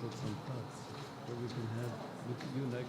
put some thoughts so we can have, you and I can.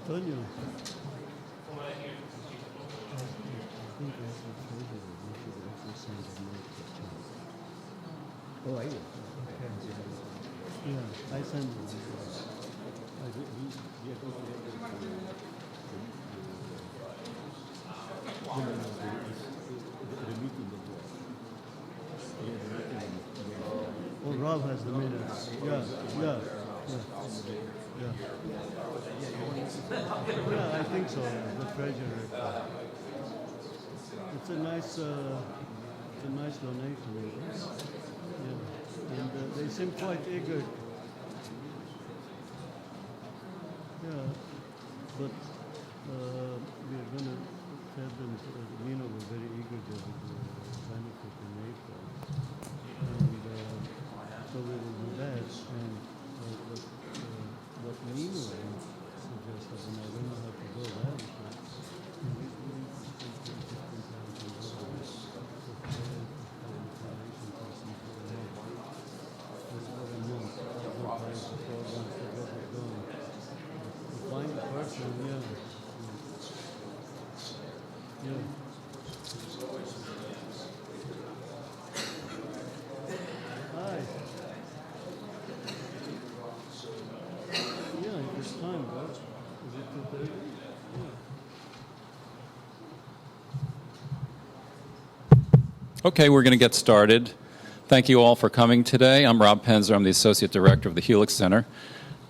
Antonio. Oh, are you? Yeah, I sent it. Oh, Rob has the minutes. Yeah. Yeah, I think so. The treasurer. It's a nice donation. Yeah, and they seem quite eager. Yeah, but we are going to tell them. We're very eager to benefit in April, and so we will do that. And what Nino suggested, and I don't know how to go there. Find the person, yeah. Hi. Yeah, it's time, bro. Is it 2:30? Yeah. Okay, we're going to get started. Thank you all for coming today. I'm Rob Penzer. I'm the Associate Director of the Helix Center.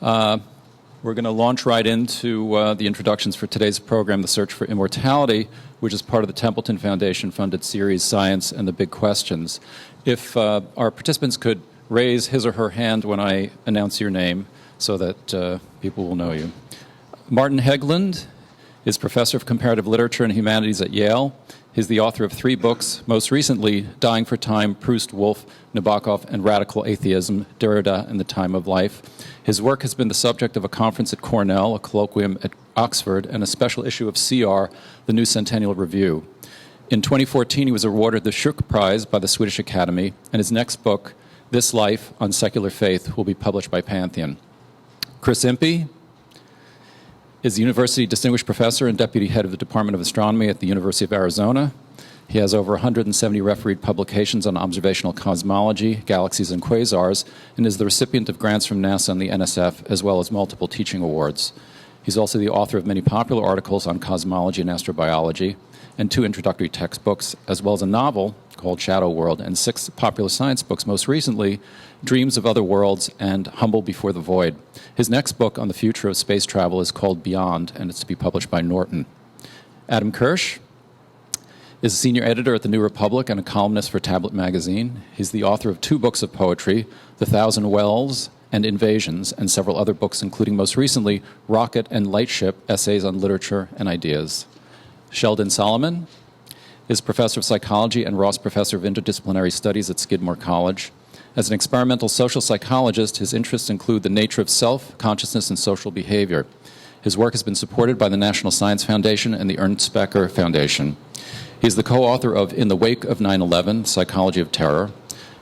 We're going to launch right into the introductions for today's program, The Search for Immortality, which is part of the Templeton Foundation-funded series, Science and the Big Questions. If our participants could raise his or her hand when I announce your name so that people will know you. Martin Hägglund is Professor of Comparative Literature and Humanities at Yale. He's the author of 3 books, most recently, Dying for Time, Proust, Woolf, Nabokov, and Radical Atheism, Derrida and the Time of Life. His work has been the subject of a conference at Cornell, a colloquium at Oxford, and a special issue of CR, the New Centennial Review. In 2014, he was awarded the Schuck Prize by the Swedish Academy, and his next book, This Life on Secular Faith, will be published by Pantheon. Chris Impey is the University Distinguished Professor and Deputy Head of the Department of Astronomy at the University of Arizona. He has over 170 refereed publications on observational cosmology, galaxies, and quasars, and is the recipient of grants from NASA and the NSF, as well as multiple teaching awards. He's also the author of many popular articles on cosmology and astrobiology, and 2 introductory textbooks, as well as a novel called Shadow World, and 6 popular science books, most recently, Dreams of Other Worlds and Humble Before the Void. His next book on the future of space travel is called Beyond, and it's to be published by Norton. Adam Kirsch is a senior editor at The New Republic and a columnist for Tablet Magazine. He's the author of 2 books of poetry, The Thousand Wells and Invasions, and several other books, including most recently Rocket and Lightship, Essays on Literature and Ideas. Sheldon Solomon is Professor of Psychology and Ross Professor of Interdisciplinary Studies at Skidmore College. As an experimental social psychologist, his interests include the nature of self, consciousness, and social behavior. His work has been supported by the National Science Foundation and the Ernst Becker Foundation. He is the co-author of In the Wake of 9/11, Psychology of Terror,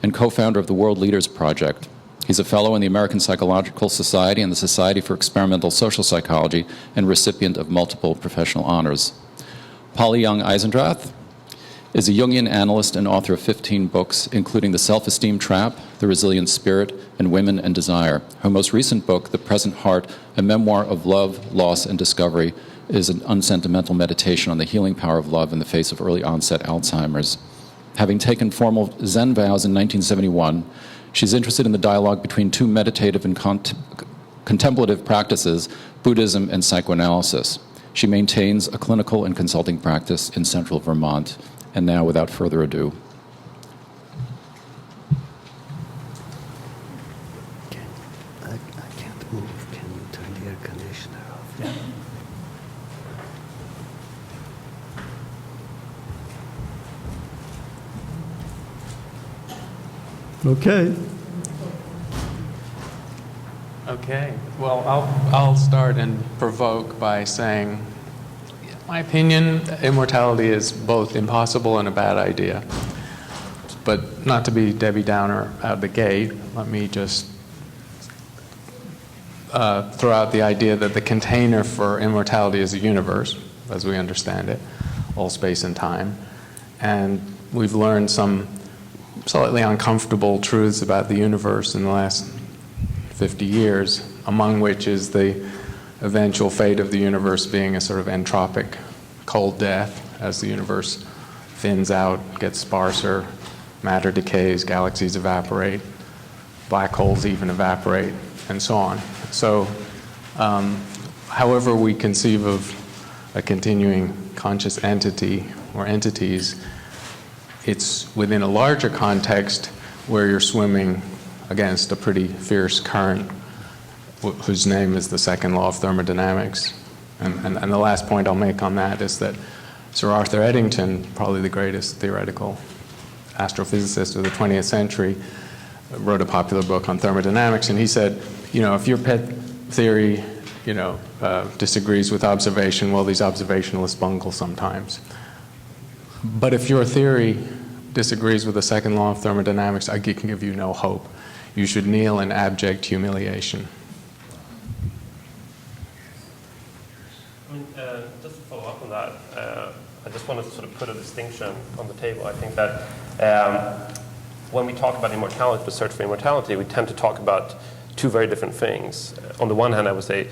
and co-founder of the World Leaders Project. He's a fellow in the American Psychological Society and the Society for Experimental Social Psychology, and recipient of multiple professional honors. Polly Young Eisendrath is a Jungian analyst and author of 15 books, including The Self-Esteem Trap, The Resilient Spirit, and Women and Desire. Her most recent book, The Present Heart, a memoir of love, loss, and discovery, is an unsentimental meditation on the healing power of love in the face of early onset Alzheimer's. Having taken formal Zen vows in 1971, she's interested in the dialogue between two meditative and contemplative practices, Buddhism and psychoanalysis. She maintains a clinical and consulting practice in central Vermont. And now, without further ado. I can't move. Can you turn the air conditioner off? Yeah. Okay. Okay. Well, I'll start and provoke by saying, in my opinion, immortality is both impossible and a bad idea. But not to be Debbie Downer out of the gate, let me just throw out the idea that the container for immortality is the universe, as we understand it, all space and time. And we've learned some slightly uncomfortable truths about the universe in the last 50 years, among which is the eventual fate of the universe being a sort of entropic cold death as the universe thins out, gets sparser, matter decays, galaxies evaporate, black holes even evaporate, and so on. So, however we conceive of a continuing conscious entity or entities, it's within a larger context where you're swimming against a pretty fierce current whose name is the second law of thermodynamics. And the last point I'll make on that is that Sir Arthur Eddington, probably the greatest theoretical astrophysicist of the 20th century, wrote a popular book on thermodynamics, and he said, if your pet theory, disagrees with observation, well, these observationalists bungle sometimes. But if your theory disagrees with the second law of thermodynamics, I can give you no hope. You should kneel in abject humiliation. Just to follow up on that, I just wanted to sort of put a distinction on the table. I think that when we talk about immortality, the search for immortality, we tend to talk about two very different things. On the one hand, I would say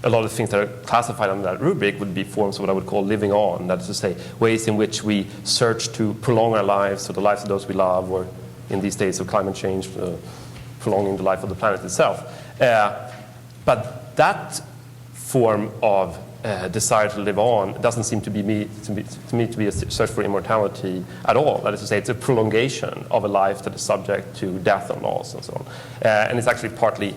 a lot of things that are classified under that rubric would be forms of what I would call living on. That is to say, ways in which we search to prolong our lives, or the lives of those we love, or in these days of climate change, prolonging the life of the planet itself. But that form of desire to live on doesn't seem to me to be a search for immortality at all. That is to say, it's a prolongation of a life that is subject to death and loss and so on. And it's actually partly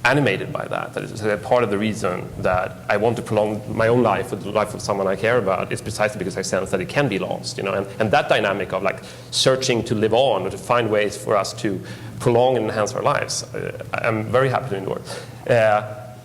animated by that. That is to say, part of the reason that I want to prolong my own life with the life of someone I care about is precisely because I sense that it can be lost. And that dynamic of like searching to live on or to find ways for us to prolong and enhance our lives, I'm very happy to endure.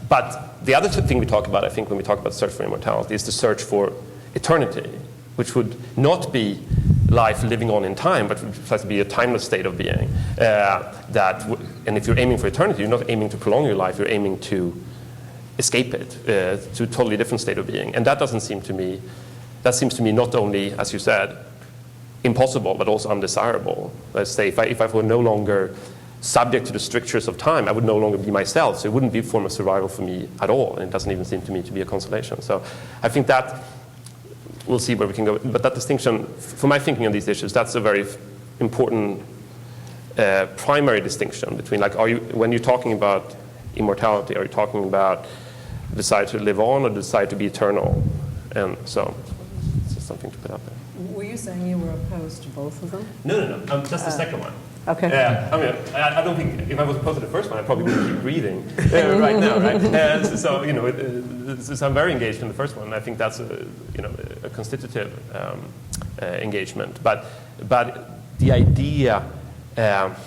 But the other thing we talk about, I think, when we talk about search for immortality is the search for eternity, which would not be life living on in time, but would precisely be a timeless state of being. And if you're aiming for eternity, you're not aiming to prolong your life, you're aiming to escape it, to a totally different state of being. And that seems to me not only, as you said, impossible, but also undesirable. Let's say, if I were no longer subject to the strictures of time, I would no longer be myself, so it wouldn't be a form of survival for me at all, and it doesn't even seem to me to be a consolation. So I think that, we'll see where we can go, but that distinction, for my thinking on these issues, that's a very important primary distinction between, like, when you're talking about immortality, are you talking about the desire to live on or the desire to be eternal? And so, it's just something to put out there. Were you saying you were opposed to both of them? No, just the second one. Okay. I don't think, if I was opposed to the first one, I probably wouldn't keep breathing right now, right? So I'm very engaged in the first one. I think that's a constitutive engagement. But the idea that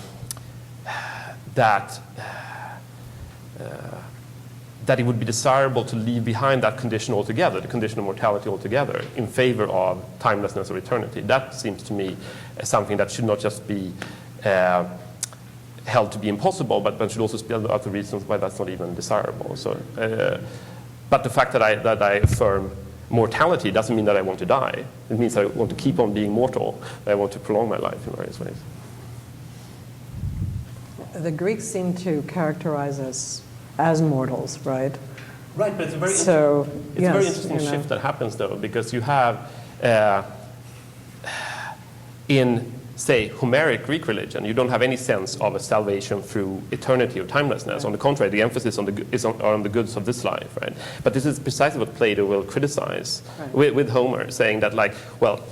it would be desirable to leave behind that condition altogether, the condition of mortality altogether, in favor of timelessness or eternity, that seems to me something that should not just be held to be impossible, but should also spell out the reasons why that's not even desirable. So, but the fact that I affirm mortality doesn't mean that I want to die. It means that I want to keep on being mortal. That I want to prolong my life in various ways. The Greeks seem to characterize us as mortals, right? Right, but it's a very, It's a very interesting shift that happens, though, because you have in, say, Homeric Greek religion, you don't have any sense of a salvation through eternity or timelessness. On the contrary, the emphasis are on the goods of this life, right? But this is precisely what Plato will criticize with Homer, saying that, like, well,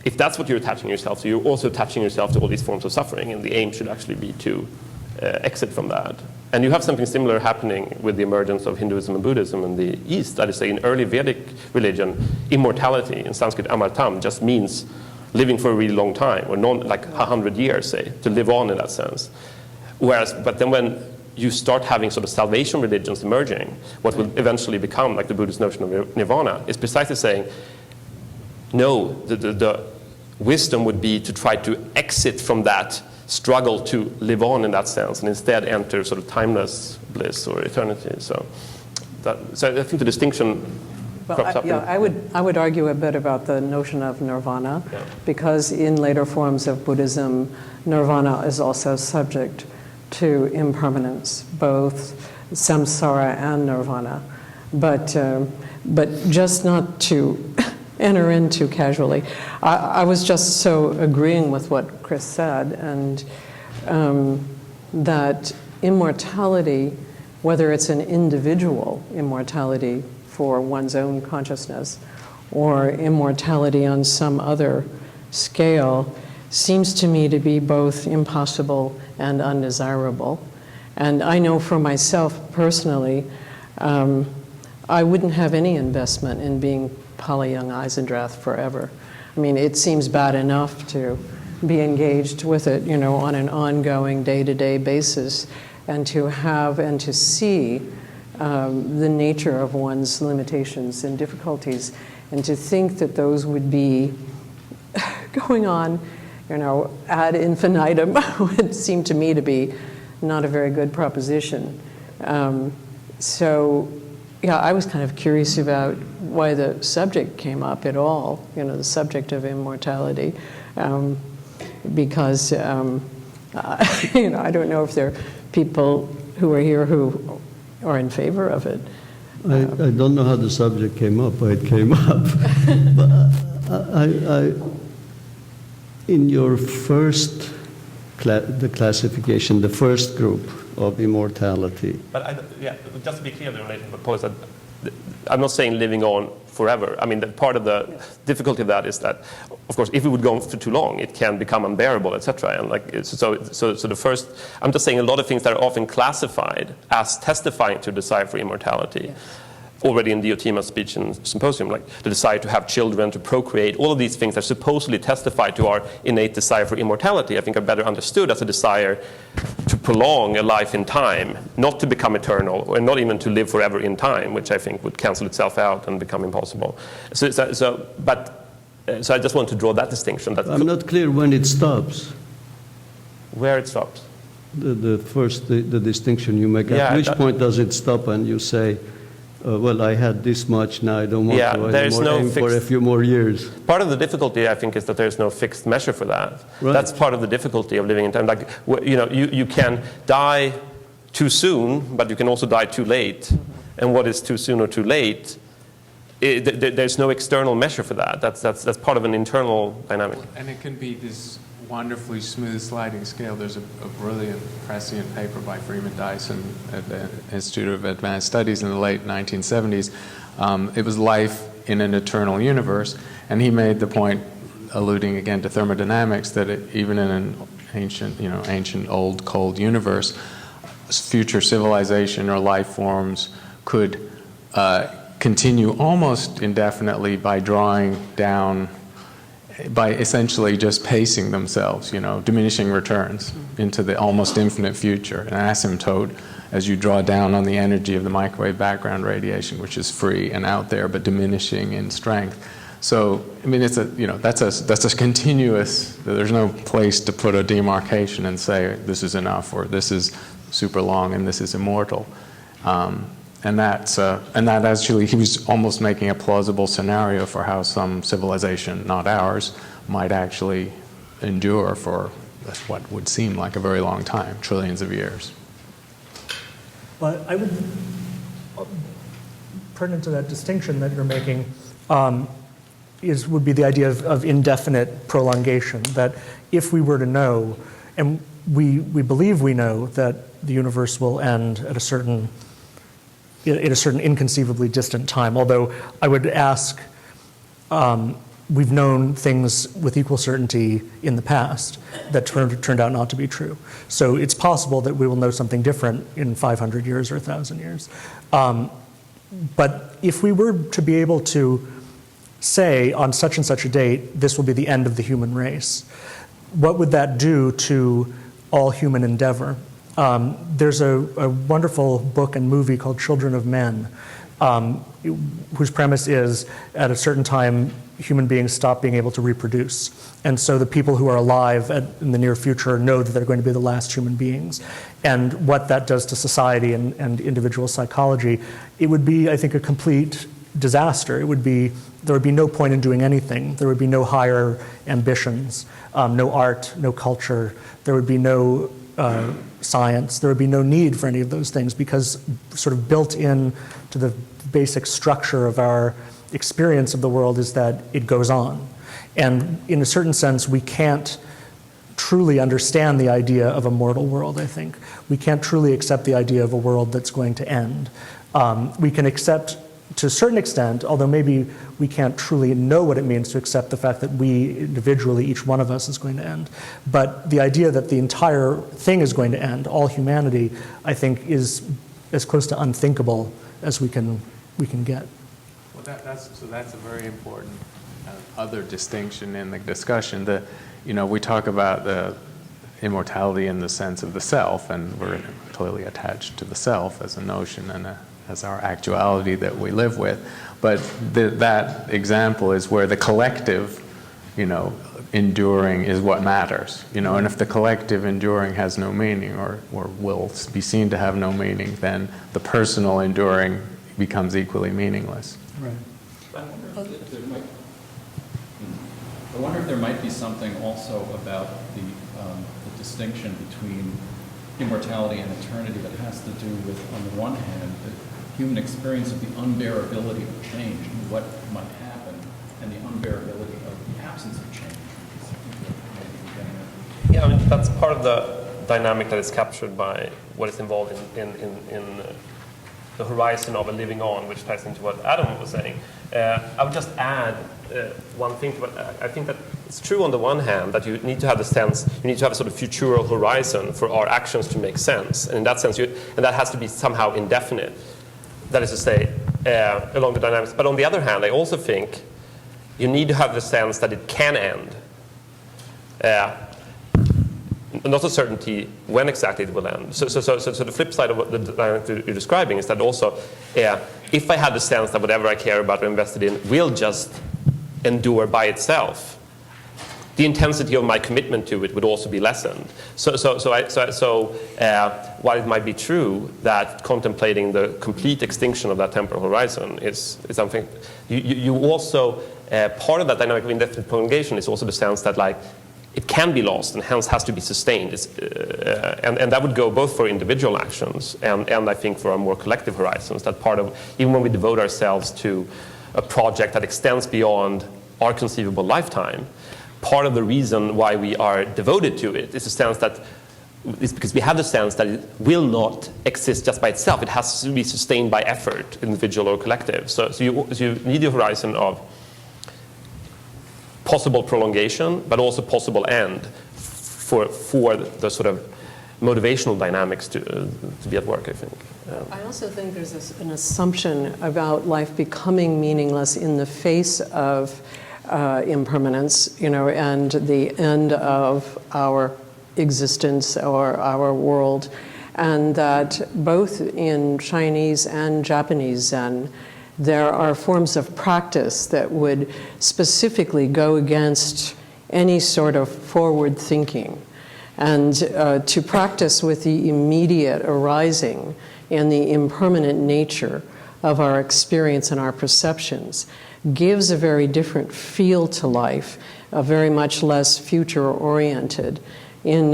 if that's what you're attaching yourself to, you're also attaching yourself to all these forms of suffering, and the aim should actually be to exit from that. And you have something similar happening with the emergence of Hinduism and Buddhism in the East. That is, say, in early Vedic religion, immortality, in Sanskrit amartam, just means living for a really long time, or like 100 years, say, to live on in that sense. But then when you start having sort of salvation religions emerging, what will eventually become like the Buddhist notion of nirvana, is precisely saying, no, the wisdom would be to try to exit from that struggle to live on in that sense, and instead enter sort of timeless bliss or eternity. So I think the distinction crops up. Yeah, I would argue a bit about the notion of nirvana, because in later forms of Buddhism, nirvana is also subject to impermanence, both samsara and nirvana, but just not to enter into casually. I was just so agreeing with what Chris said, and that immortality, whether it's an individual immortality for one's own consciousness or immortality on some other scale, seems to me to be both impossible and undesirable. And I know for myself personally, I wouldn't have any investment in being Polly Young Eisendrath forever. I mean, it seems bad enough to be engaged with it, you know, on an ongoing day-to-day basis, and to have and to see the nature of one's limitations and difficulties, and to think that those would be going on, you know, ad infinitum would seem to me to be not a very good proposition. So, yeah, I was kind of curious about why the subject came up at all, you know, the subject of immortality, because, you know, I don't know if there are people who are here who are in favor of it. I don't know how the subject came up, but it came up. But in your first, the classification, the first group of immortality. But just to be clear, the relation to Paul is that I'm not saying living on forever. I mean, part of the difficulty of that is that, of course, if it would go on for too long, it can become unbearable, etc. And like so the first, I'm just saying a lot of things that are often classified as testifying to desire for immortality. Already in Diotima's speech and symposium, like the desire to have children, to procreate, all of these things that supposedly testify to our innate desire for immortality, I think are better understood as a desire to prolong a life in time, not to become eternal, or not even to live forever in time, which I think would cancel itself out and become impossible. So I just want to draw that distinction. That I'm not clear when it stops. Where it stops? The distinction you make. At which point does it stop and you say, well, I had this much, now I don't want to anymore, aim for a few more years. Part of the difficulty, I think, is that there's no fixed measure for that. Right. That's part of the difficulty of living in time. Like, you know, you can die too soon, but you can also die too late. And what is too soon or too late, there's no external measure for that. That's part of an internal dynamic. And it can be this wonderfully smooth sliding scale. There's a brilliant prescient paper by Freeman Dyson at the Institute of Advanced Studies in the late 1970s. It was life in an eternal universe, and he made the point, alluding again to thermodynamics, that even in an ancient old cold universe, future civilization or life forms could continue almost indefinitely by drawing down, by essentially just pacing themselves, diminishing returns into the almost infinite future, an asymptote as you draw down on the energy of the microwave background radiation, which is free and out there, but diminishing in strength. So, I mean, it's that's a continuous. There's no place to put a demarcation and say this is enough or this is super long and this is immortal. and that actually, he was almost making a plausible scenario for how some civilization, not ours, might actually endure for what would seem like a very long time, trillions of years. But I would, pertinent to that distinction that you're making, would be the idea of indefinite prolongation, that if we were to know, and we believe we know that the universe will end at a certain inconceivably distant time, although I would ask, we've known things with equal certainty in the past that turned out not to be true. So it's possible that we will know something different in 500 years or 1,000 years. But if we were to be able to say on such and such a date, this will be the end of the human race, what would that do to all human endeavor? There's a wonderful book and movie called Children of Men, whose premise is at a certain time, human beings stop being able to reproduce. And so the people who are alive in the near future know that they're going to be the last human beings. And what that does to society and individual psychology, it would be, I think, a complete disaster. There would be no point in doing anything. There would be no higher ambitions, no art, no culture. There would be no science. There would be no need for any of those things, because sort of built in to the basic structure of our experience of the world is that it goes on. And in a certain sense, we can't truly understand the idea of a mortal world, I think. We can't truly accept the idea of a world that's going to end. We can accept, to a certain extent, although maybe we can't truly know what it means to accept the fact that we individually, each one of us, is going to end. But the idea that the entire thing is going to end, all humanity, I think is as close to unthinkable as we can get. Well, that's a very important other distinction in the discussion. We talk about the immortality in the sense of the self, and we're clearly attached to the self as a notion and as our actuality that we live with. But that example is where the collective, enduring is what matters. And if the collective enduring has no meaning or will be seen to have no meaning, then the personal enduring becomes equally meaningless. Right. I wonder if there might be something also about the distinction between immortality and eternity that has to do with, on the one hand, the human experience of the unbearability of change and what might happen, and the unbearability of the absence of change. Yeah, that's part of the dynamic that is captured by what is involved in the horizon of a living on, which ties into what Adam was saying. I would just add one thing to what I think that it's true on the one hand that you need to have the sense, you need to have a sort of futural horizon for our actions to make sense. And in that sense, and that has to be somehow indefinite. That is to say, along the dynamics. But on the other hand, I also think you need to have the sense that it can end. Not a certainty when exactly it will end. So the flip side of what the dynamic you're describing is that also, if I had the sense that whatever I care about or invested in will just endure by itself, the intensity of my commitment to it would also be lessened. So while it might be true that contemplating the complete extinction of that temporal horizon is something, you also, part of that dynamic of indefinite prolongation is also the sense that it can be lost and hence has to be sustained. And that would go both for individual actions and I think for our more collective horizons. That part of, even when we devote ourselves to a project that extends beyond our conceivable lifetime, part of the reason why we are devoted to it is the sense that it's because we have the sense that it will not exist just by itself. It has to be sustained by effort, individual or collective. So you need the horizon of possible prolongation, but also possible end for the sort of motivational dynamics to be at work, I think. I also think there's an assumption about life becoming meaningless in the face of impermanence, and the end of our existence or our world, and that both in Chinese and Japanese Zen, there are forms of practice that would specifically go against any sort of forward thinking. And to practice with the immediate arising and the impermanent nature of our experience and our perceptions gives a very different feel to life, a very much less future-oriented. In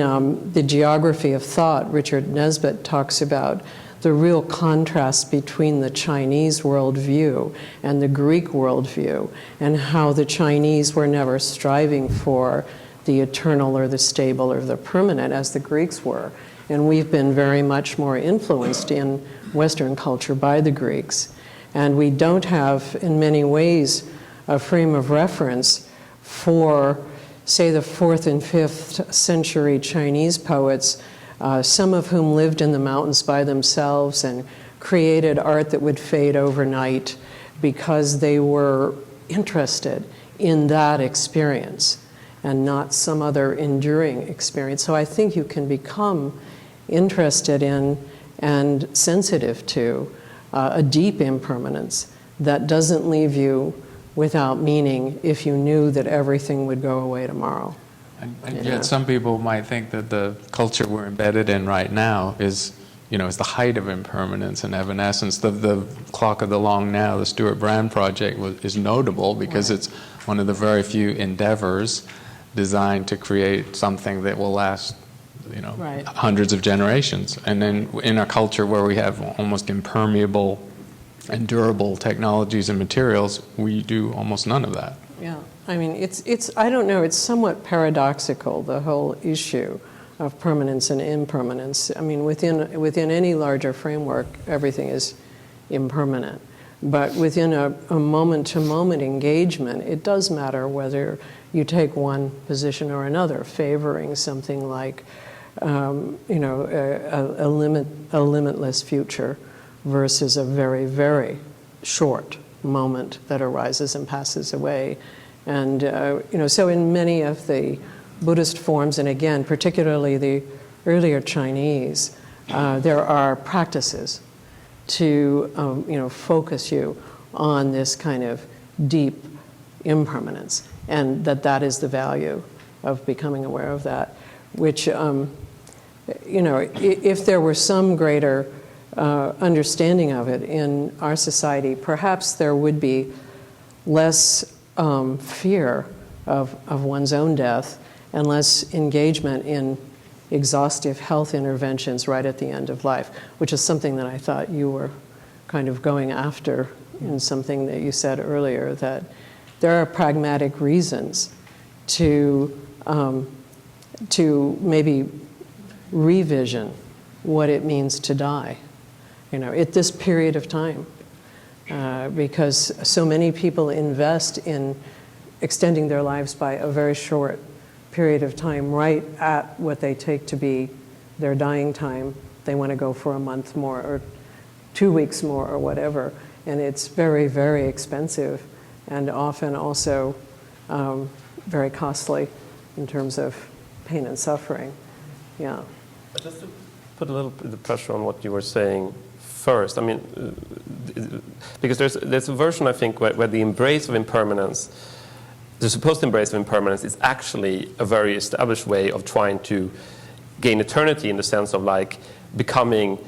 The Geography of Thought, Richard Nesbitt talks about the real contrast between the Chinese worldview and the Greek worldview, and how the Chinese were never striving for the eternal or the stable or the permanent as the Greeks were. And we've been very much more influenced in Western culture by the Greeks. And we don't have, in many ways, a frame of reference for, say, the 4th and 5th century Chinese poets, some of whom lived in the mountains by themselves and created art that would fade overnight because they were interested in that experience and not some other enduring experience. So I think you can become interested in and sensitive to a deep impermanence that doesn't leave you without meaning if you knew that everything would go away tomorrow. And yet some people might think that the culture we're embedded in right now is the height of impermanence and evanescence. The Clock of the Long Now, the Stuart Brand project, is notable because it's one of the very few endeavors designed to create something that will last hundreds of generations. And then in a culture where we have almost impermeable and durable technologies and materials, we do almost none of that. Yeah, I mean, it's I don't know, it's somewhat paradoxical, the whole issue of permanence and impermanence. I mean, within any larger framework, everything is impermanent. But within a moment-to-moment engagement, it does matter whether you take one position or another, favoring something like a limitless future versus a very, very short moment that arises and passes away. And so in many of the Buddhist forms, and again, particularly the earlier Chinese, there are practices to focus you on this kind of deep impermanence, and that is the value of becoming aware of that, which if there were some greater understanding of it in our society, perhaps there would be less fear of one's own death and less engagement in exhaustive health interventions right at the end of life, which is something that I thought you were kind of going after in something that you said earlier, that there are pragmatic reasons to maybe revision what it means to die, at this period of time, because so many people invest in extending their lives by a very short period of time, right at what they take to be their dying time. They want to go for a month more or 2 weeks more or whatever, and it's very, very expensive and often also very costly in terms of pain and suffering. Yeah. Just to put a little bit of pressure on what you were saying first, I mean, because there's a version, I think, where the embrace of impermanence, the supposed embrace of impermanence, is actually a very established way of trying to gain eternity, in the sense of like becoming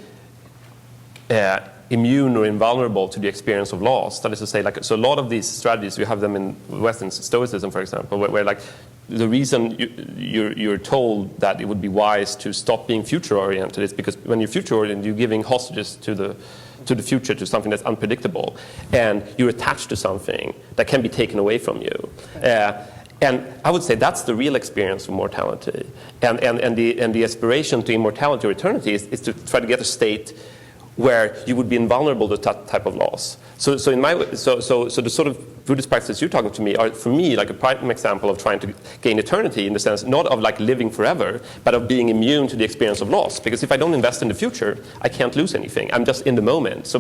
immune or invulnerable to the experience of loss. That is to say, so a lot of these strategies, you have them in Western Stoicism, for example, where like the reason you're told that it would be wise to stop being future-oriented is because when you're future-oriented, you're giving hostages to the future, to something that's unpredictable, and you're attached to something that can be taken away from you. And I would say that's the real experience of mortality. And the aspiration to immortality or eternity is to try to get a state where you would be invulnerable to that type of loss. So the sort of Buddhist practices you're talking to me are, for me, like a prime example of trying to gain eternity, in the sense not of like living forever, but of being immune to the experience of loss. Because if I don't invest in the future, I can't lose anything. I'm just in the moment.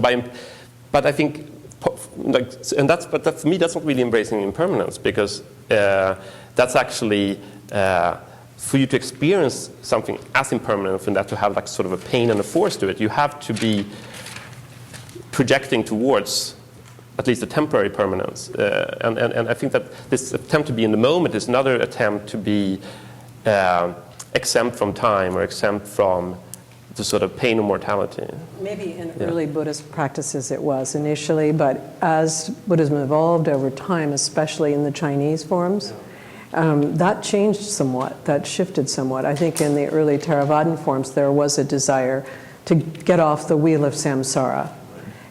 But I think, but that, for me, that's not really embracing impermanence, because that's actually for you to experience something as impermanent, and that to have like sort of a pain and a force to it, you have to be projecting towards at least a temporary permanence. And I think that this attempt to be in the moment is another attempt to be exempt from time, or exempt from to sort of pain and mortality. Maybe in early Buddhist practices it was initially, but as Buddhism evolved over time, especially in the Chinese forms, that changed somewhat, that shifted somewhat. I think in the early Theravadan forms there was a desire to get off the wheel of samsara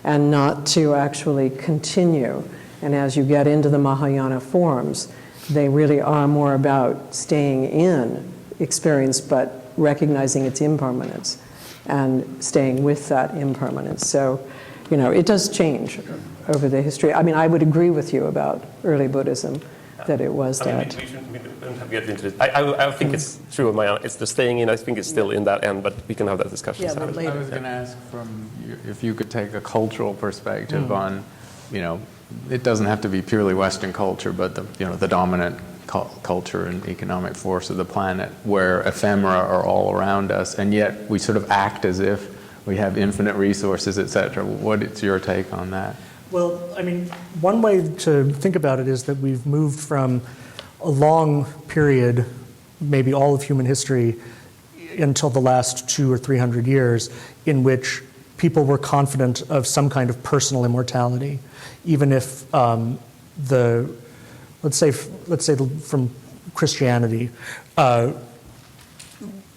and not to actually continue. And as you get into the Mahayana forms, they really are more about staying in experience but recognizing its impermanence and staying with that impermanence. So, it does change over the history. I mean, I would agree with you about early Buddhism, that it was that. We don't have to get into this. I think it's true of my own. It's the staying in. I think it's still in that end, but we can have that discussion. Yeah, but later. I was going to ask from you if you could take a cultural perspective on, it doesn't have to be purely Western culture, but the dominant culture and economic force of the planet, where ephemera are all around us, and yet we sort of act as if we have infinite resources, etc. What is your take on that? Well, I mean, one way to think about it is that we've moved from a long period, maybe all of human history, until the last 200 or 300 years, in which people were confident of some kind of personal immortality, even if let's say from Christianity,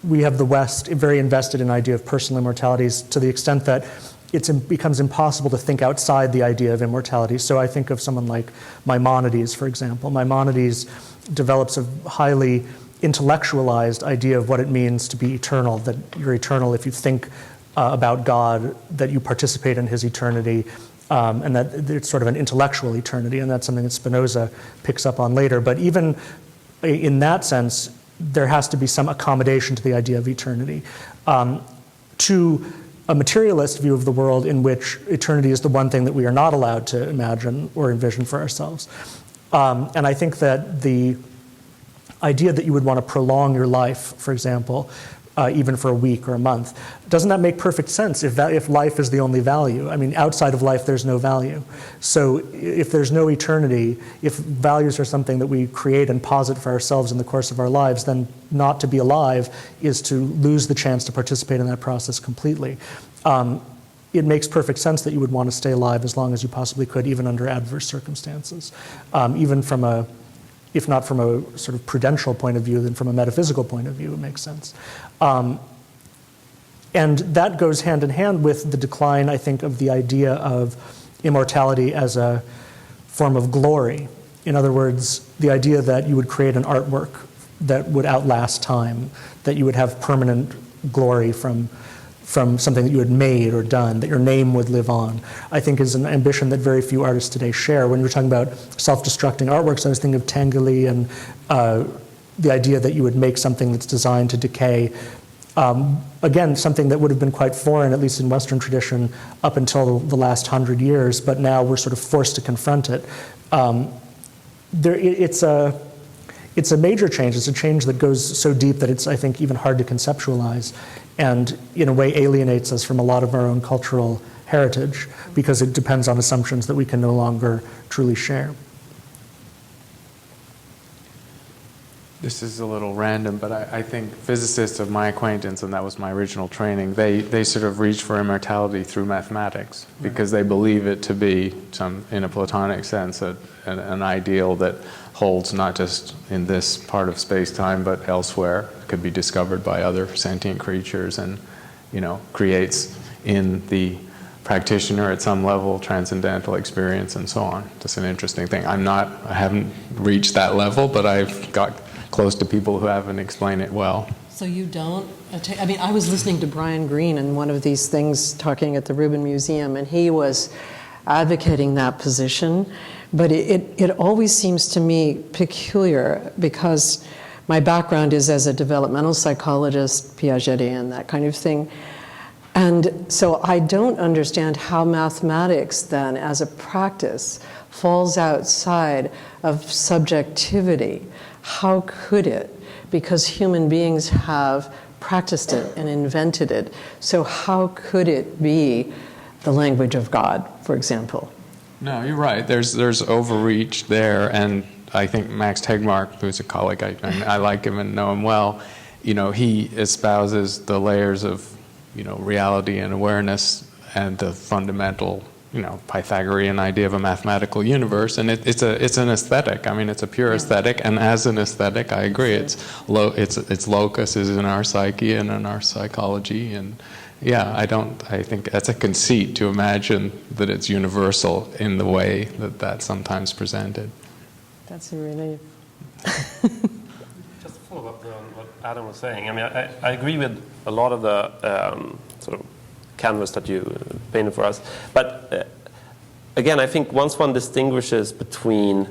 we have the West very invested in the idea of personal immortalities to the extent that it becomes impossible to think outside the idea of immortality. So I think of someone like Maimonides, for example. Maimonides develops a highly intellectualized idea of what it means to be eternal, that you're eternal if you think about God, that you participate in his eternity, and that it's sort of an intellectual eternity, and that's something that Spinoza picks up on later. But even in that sense, there has to be some accommodation to the idea of eternity. To a materialist view of the world in which eternity is the one thing that we are not allowed to imagine or envision for ourselves. And I think that the idea that you would want to prolong your life, for example, even for a week or a month, doesn't that make perfect sense if life is the only value? I mean, outside of life, there's no value. So if there's no eternity, if values are something that we create and posit for ourselves in the course of our lives, then not to be alive is to lose the chance to participate in that process completely. It makes perfect sense that you would want to stay alive as long as you possibly could, even under adverse circumstances, even from if not from a sort of prudential point of view, then from a metaphysical point of view, it makes sense. And that goes hand in hand with the decline, I think, of the idea of immortality as a form of glory. In other words, the idea that you would create an artwork that would outlast time, that you would have permanent glory from something that you had made or done, that your name would live on, I think is an ambition that very few artists today share. When you were talking about self-destructing artworks, I was thinking of Tanguy and the idea that you would make something that's designed to decay. Again, something that would have been quite foreign, at least in Western tradition, up until the last 100 years, but now we're sort of forced to confront it. It's a major change. It's a change that goes so deep that it's, I think, even hard to conceptualize, and in a way alienates us from a lot of our own cultural heritage, because it depends on assumptions that we can no longer truly share. This is a little random, but I think physicists of my acquaintance, and that was my original training, they sort of reach for immortality through mathematics, because they believe it to be, in a Platonic sense, an ideal that holds not just in this part of space-time, but elsewhere. It could be discovered by other sentient creatures and, creates in the practitioner at some level transcendental experience and so on. Just an interesting thing. I haven't reached that level, but I've got close to people who haven't explained it well. So you don't, I was listening to Brian Greene in one of these things talking at the Rubin Museum, and he was advocating that position, but it always seems to me peculiar, because my background is as a developmental psychologist, Piagetian, that kind of thing. And so I don't understand how mathematics then, as a practice, falls outside of subjectivity. How could it? Because human beings have practiced it and invented it. So how could it be the language of God, for example? No, you're right. There's overreach there, and I think Max Tegmark, who's a colleague, I like him and know him well, he espouses the layers of reality and awareness and the fundamental, Pythagorean idea of a mathematical universe, and it's an aesthetic. I mean, it's a pure aesthetic, and as an aesthetic, I agree. Its locus is in our psyche and in our psychology, and I think that's a conceit to imagine that it's universal in the way that that's sometimes presented. That's a relief. Just to follow up on what Adam was saying, I mean, I agree with a lot of the sort of canvas that you painted for us. But again, I think once one distinguishes between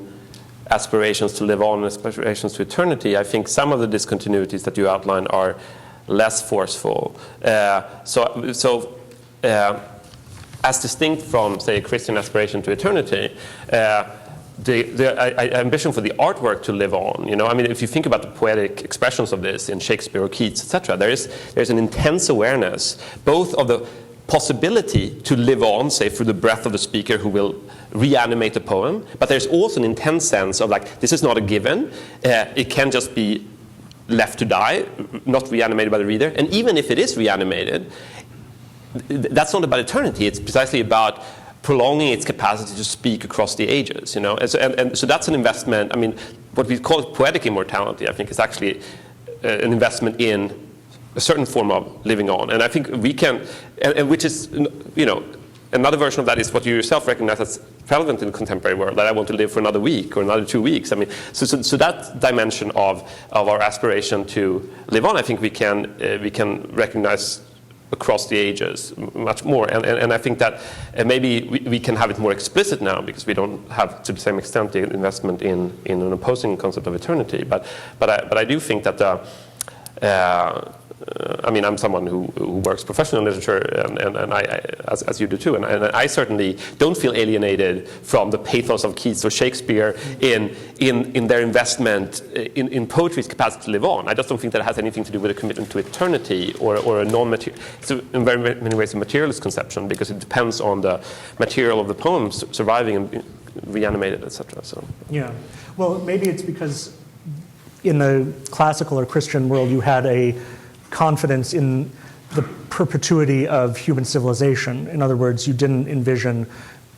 aspirations to live on and aspirations to eternity, I think some of the discontinuities that you outlined are less forceful. As distinct from, say, a Christian aspiration to eternity, the ambition for the artwork to live on, I mean, if you think about the poetic expressions of this in Shakespeare or Keats, etc., there's an intense awareness, both of the possibility to live on, say, through the breath of the speaker who will reanimate the poem, but there's also an intense sense of, like, this is not a given. It can just be left to die, not reanimated by the reader. And even if it is reanimated, that's not about eternity. It's precisely about prolonging its capacity to speak across the ages, And so that's an investment. I mean, what we call poetic immortality, I think, is actually an investment in a certain form of living on. And I think we can, and which is, another version of that is what you yourself recognize as relevant in the contemporary world, that I want to live for another week or another 2 weeks. I mean, so that dimension of our aspiration to live on, I think we can recognize across the ages much more. And I think that maybe we can have it more explicit now because we don't have to the same extent the investment in an opposing concept of eternity. But I do think that I mean, I'm someone who works professionally in literature, and I, as you do too, and I certainly don't feel alienated from the pathos of Keats or Shakespeare in their investment in poetry's capacity to live on. I just don't think that has anything to do with a commitment to eternity or a non-material. It's in very many ways a materialist conception because it depends on the material of the poems surviving and reanimated, etc. So yeah, well, maybe it's because in the classical or Christian world you had a confidence in the perpetuity of human civilization. In other words, you didn't envision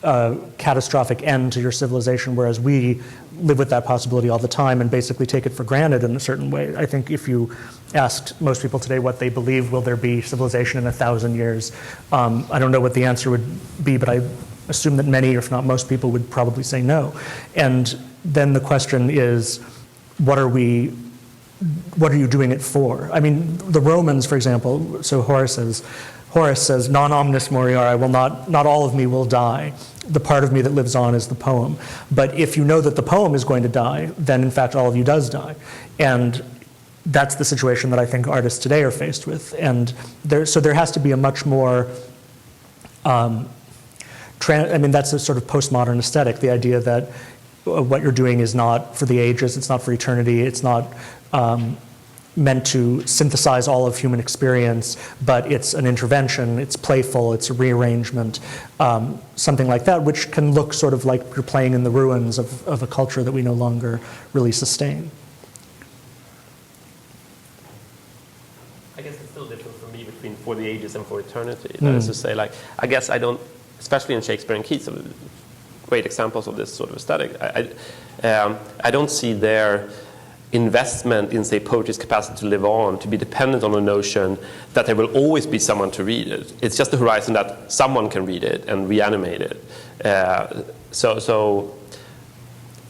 a catastrophic end to your civilization, whereas we live with that possibility all the time and basically take it for granted in a certain way. I think if you asked most people today what they believe, will there be civilization in 1,000 years? I don't know what the answer would be, but I assume that many, if not most people, would probably say no. And then the question is, what are you doing it for? I mean, the Romans, for example, so Horace says, non omnis moriar, not all of me will die. The part of me that lives on is the poem. But if you know that the poem is going to die, then in fact all of you does die. And that's the situation that I think artists today are faced with. And so there has to be a much more, I mean, that's a sort of postmodern aesthetic, the idea that what you're doing is not for the ages, it's not for eternity, it's not meant to synthesize all of human experience, but it's an intervention, it's playful, it's a rearrangement, something like that, which can look sort of like you're playing in the ruins of a culture that we no longer really sustain. I guess it's still different for me between for the ages and for eternity. That is to say, like, I guess I don't, especially in Shakespeare and Keats, great examples of this sort of aesthetic, I don't see their investment in, say, poetry's capacity to live on to be dependent on a notion that there will always be someone to read it. It's just the horizon that someone can read it and reanimate it. But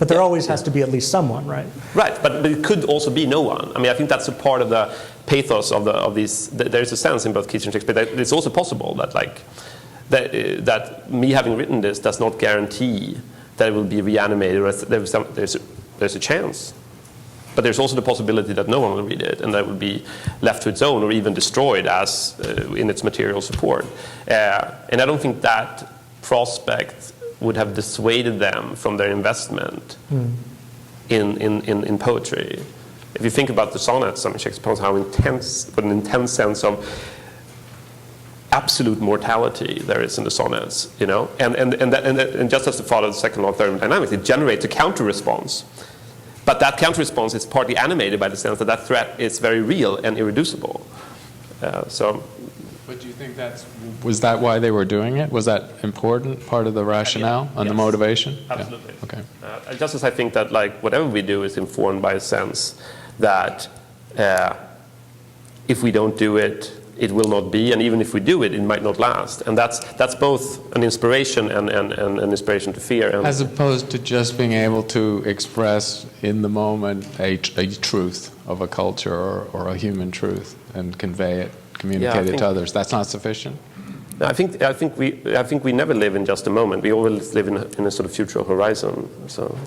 there always has to be at least someone, right? Right, but it could also be no one. I mean, I think that's a part of the pathos of these. There's a sense in both Keats and Shakespeare that it's also possible that, like, that me having written this does not guarantee that it will be reanimated. Or there's a chance. But there's also the possibility that no one will read it and that it will be left to its own or even destroyed as in its material support. And I don't think that prospect would have dissuaded them from their investment in poetry. If you think about the sonnets, I mean, Shakespeare how intense, what an intense sense of absolute mortality there is in the sonnets, you know, and just as the father of the second law of thermodynamics, it generates a counter response. But that counter-response is partly animated by the sense that that threat is very real and irreducible. So But do you think was that why they were doing it? Was that important part of the rationale and the motivation? Absolutely. Yeah. Okay. Just as I think that like whatever we do is informed by a sense that if we don't do it, it will not be, and even if we do it, it might not last. And that's both an inspiration and an inspiration to fear. And as opposed to just being able to express in the moment a truth of a culture or a human truth and convey it, communicate it to others. That's not sufficient? I think we never live in just a moment. We always live in a sort of future horizon. So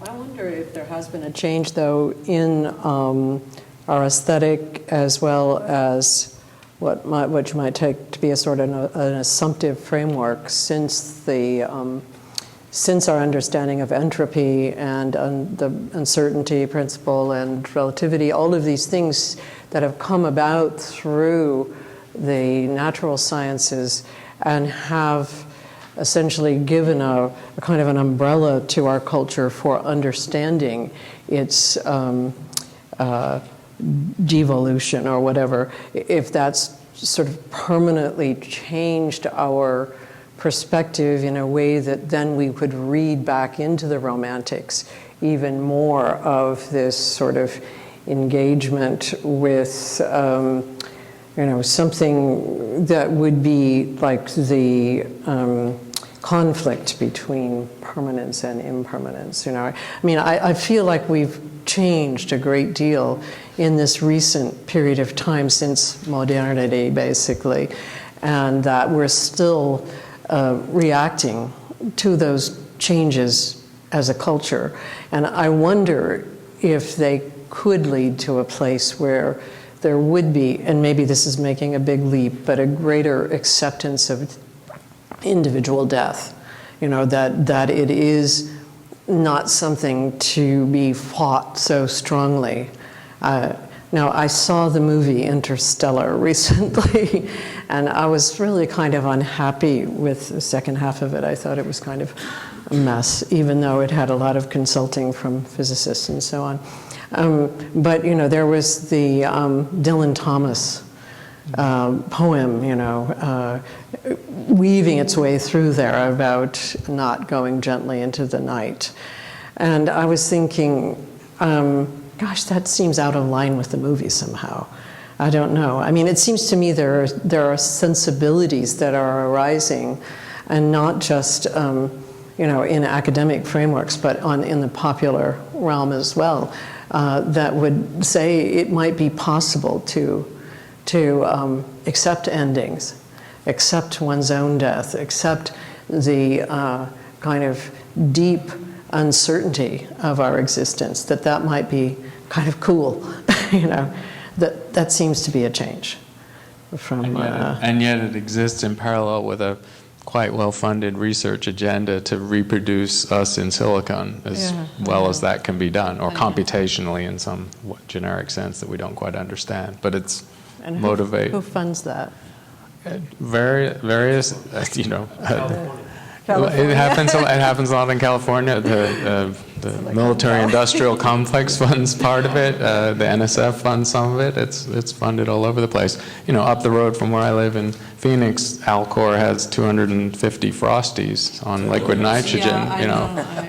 I wonder if there has been a change, though, in our aesthetic as well as what you might take to be a sort of an assumptive framework since our understanding of entropy and the uncertainty principle and relativity, all of these things that have come about through the natural sciences and have essentially given a kind of an umbrella to our culture for understanding its devolution or whatever, if that's sort of permanently changed our perspective in a way that then we could read back into the Romantics even more of this sort of engagement with something that would be like the conflict between permanence and impermanence. I mean, I feel like we've changed a great deal in this recent period of time since modernity, basically, and that we're still reacting to those changes as a culture. And I wonder if they could lead to a place where there would be, and maybe this is making a big leap, but a greater acceptance of individual death, that it is not something to be fought so strongly. Now, I saw the movie Interstellar recently, and I was really kind of unhappy with the second half of it. I thought it was kind of a mess, even though it had a lot of consulting from physicists and so on. But, there was the Dylan Thomas poem, weaving its way through there about not going gently into the night. And I was thinking, gosh, that seems out of line with the movie somehow. I don't know. I mean, it seems to me there are sensibilities that are arising, and not just in academic frameworks, but in the popular realm as well, that would say it might be possible to accept endings, accept one's own death, accept the kind of deep uncertainty of our existence, that might be kind of cool, that seems to be a change from. And yet it exists in parallel with a quite well-funded research agenda to reproduce us in silicon as well as that can be done, or computationally in some generic sense that we don't quite understand. But it's motivate. Who funds that? Various, It happens a lot in California. The military-industrial complex funds part of it. The NSF funds some of it. It's funded all over the place. Up the road from where I live in Phoenix, Alcor has 250 Frosties on liquid nitrogen.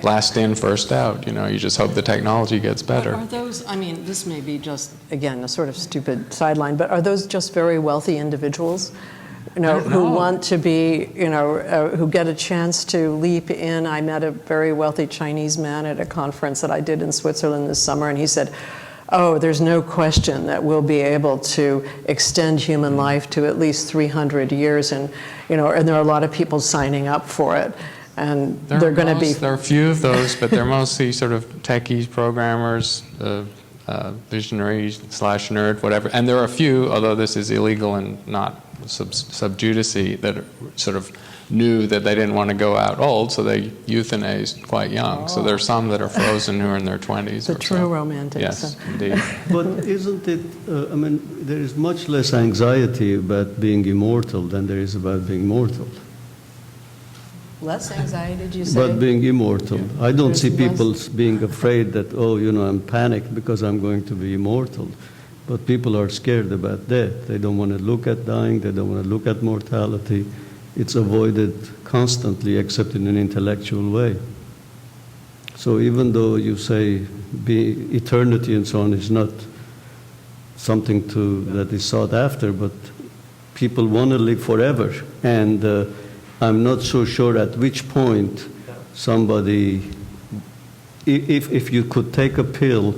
Last in, first out. You just hope the technology gets better. Are those? I mean, this may be just again a sort of stupid sideline, but are those just very wealthy individuals? Who want to be, who get a chance to leap in. I met a very wealthy Chinese man at a conference that I did in Switzerland this summer, and he said, oh, there's no question that we'll be able to extend human life to at least 300 years, and there are a lot of people signing up for it. And they're going to be... There are a few of those, but they're mostly sort of techies, programmers, visionaries / nerd, whatever. And there are a few, although this is illegal and not sub judice, that sort of knew that they didn't want to go out old, so they euthanized quite young. So there are some that are frozen who are in their 20s. The true romantics. Yes, indeed. But isn't it, there is much less anxiety about being immortal than there is about being mortal. Less anxiety, did you say? But being immortal. Yeah. I don't see people less... being afraid that, I'm panicked because I'm going to be immortal. But people are scared about death. They don't want to look at dying. They don't want to look at mortality. It's avoided constantly, except in an intellectual way. So even though you say eternity and so on is not something that is sought after, but people want to live forever. And I'm not so sure at which point somebody, if you could take a pill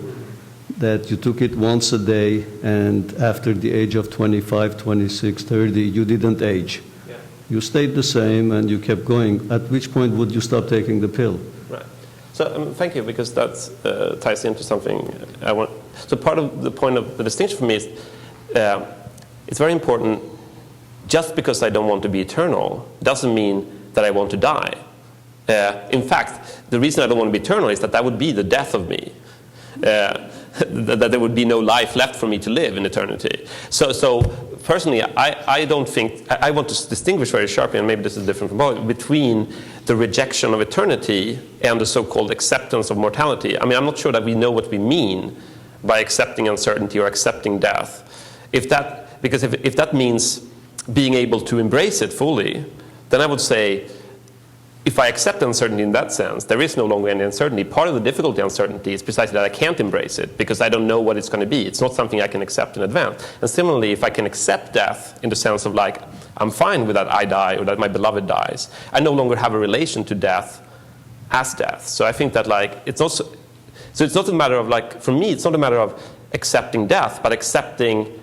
that you took it once a day and after the age of 25, 26, 30, you didn't age. Yeah. You stayed the same and you kept going. At which point would you stop taking the pill? Right. So thank you, because that ties into something I want. So part of the point of the distinction for me is it's very important. Just because I don't want to be eternal doesn't mean that I want to die. In fact, the reason I don't want to be eternal is that would be the death of me. That there would be no life left for me to live in eternity. So personally, I don't think, I want to distinguish very sharply, and maybe this is different from both, between the rejection of eternity and the so-called acceptance of mortality. I mean, I'm not sure that we know what we mean by accepting uncertainty or accepting death. Because if that means being able to embrace it fully, then I would say, if I accept uncertainty in that sense, there is no longer any uncertainty. Part of the difficulty of uncertainty is precisely that I can't embrace it because I don't know what it's going to be. It's not something I can accept in advance. And similarly, if I can accept death in the sense of like, I'm fine with that I die or that my beloved dies, I no longer have a relation to death as death. So I think that like, it's also, so it's not a matter of like, for me, it's not a matter of accepting death, but accepting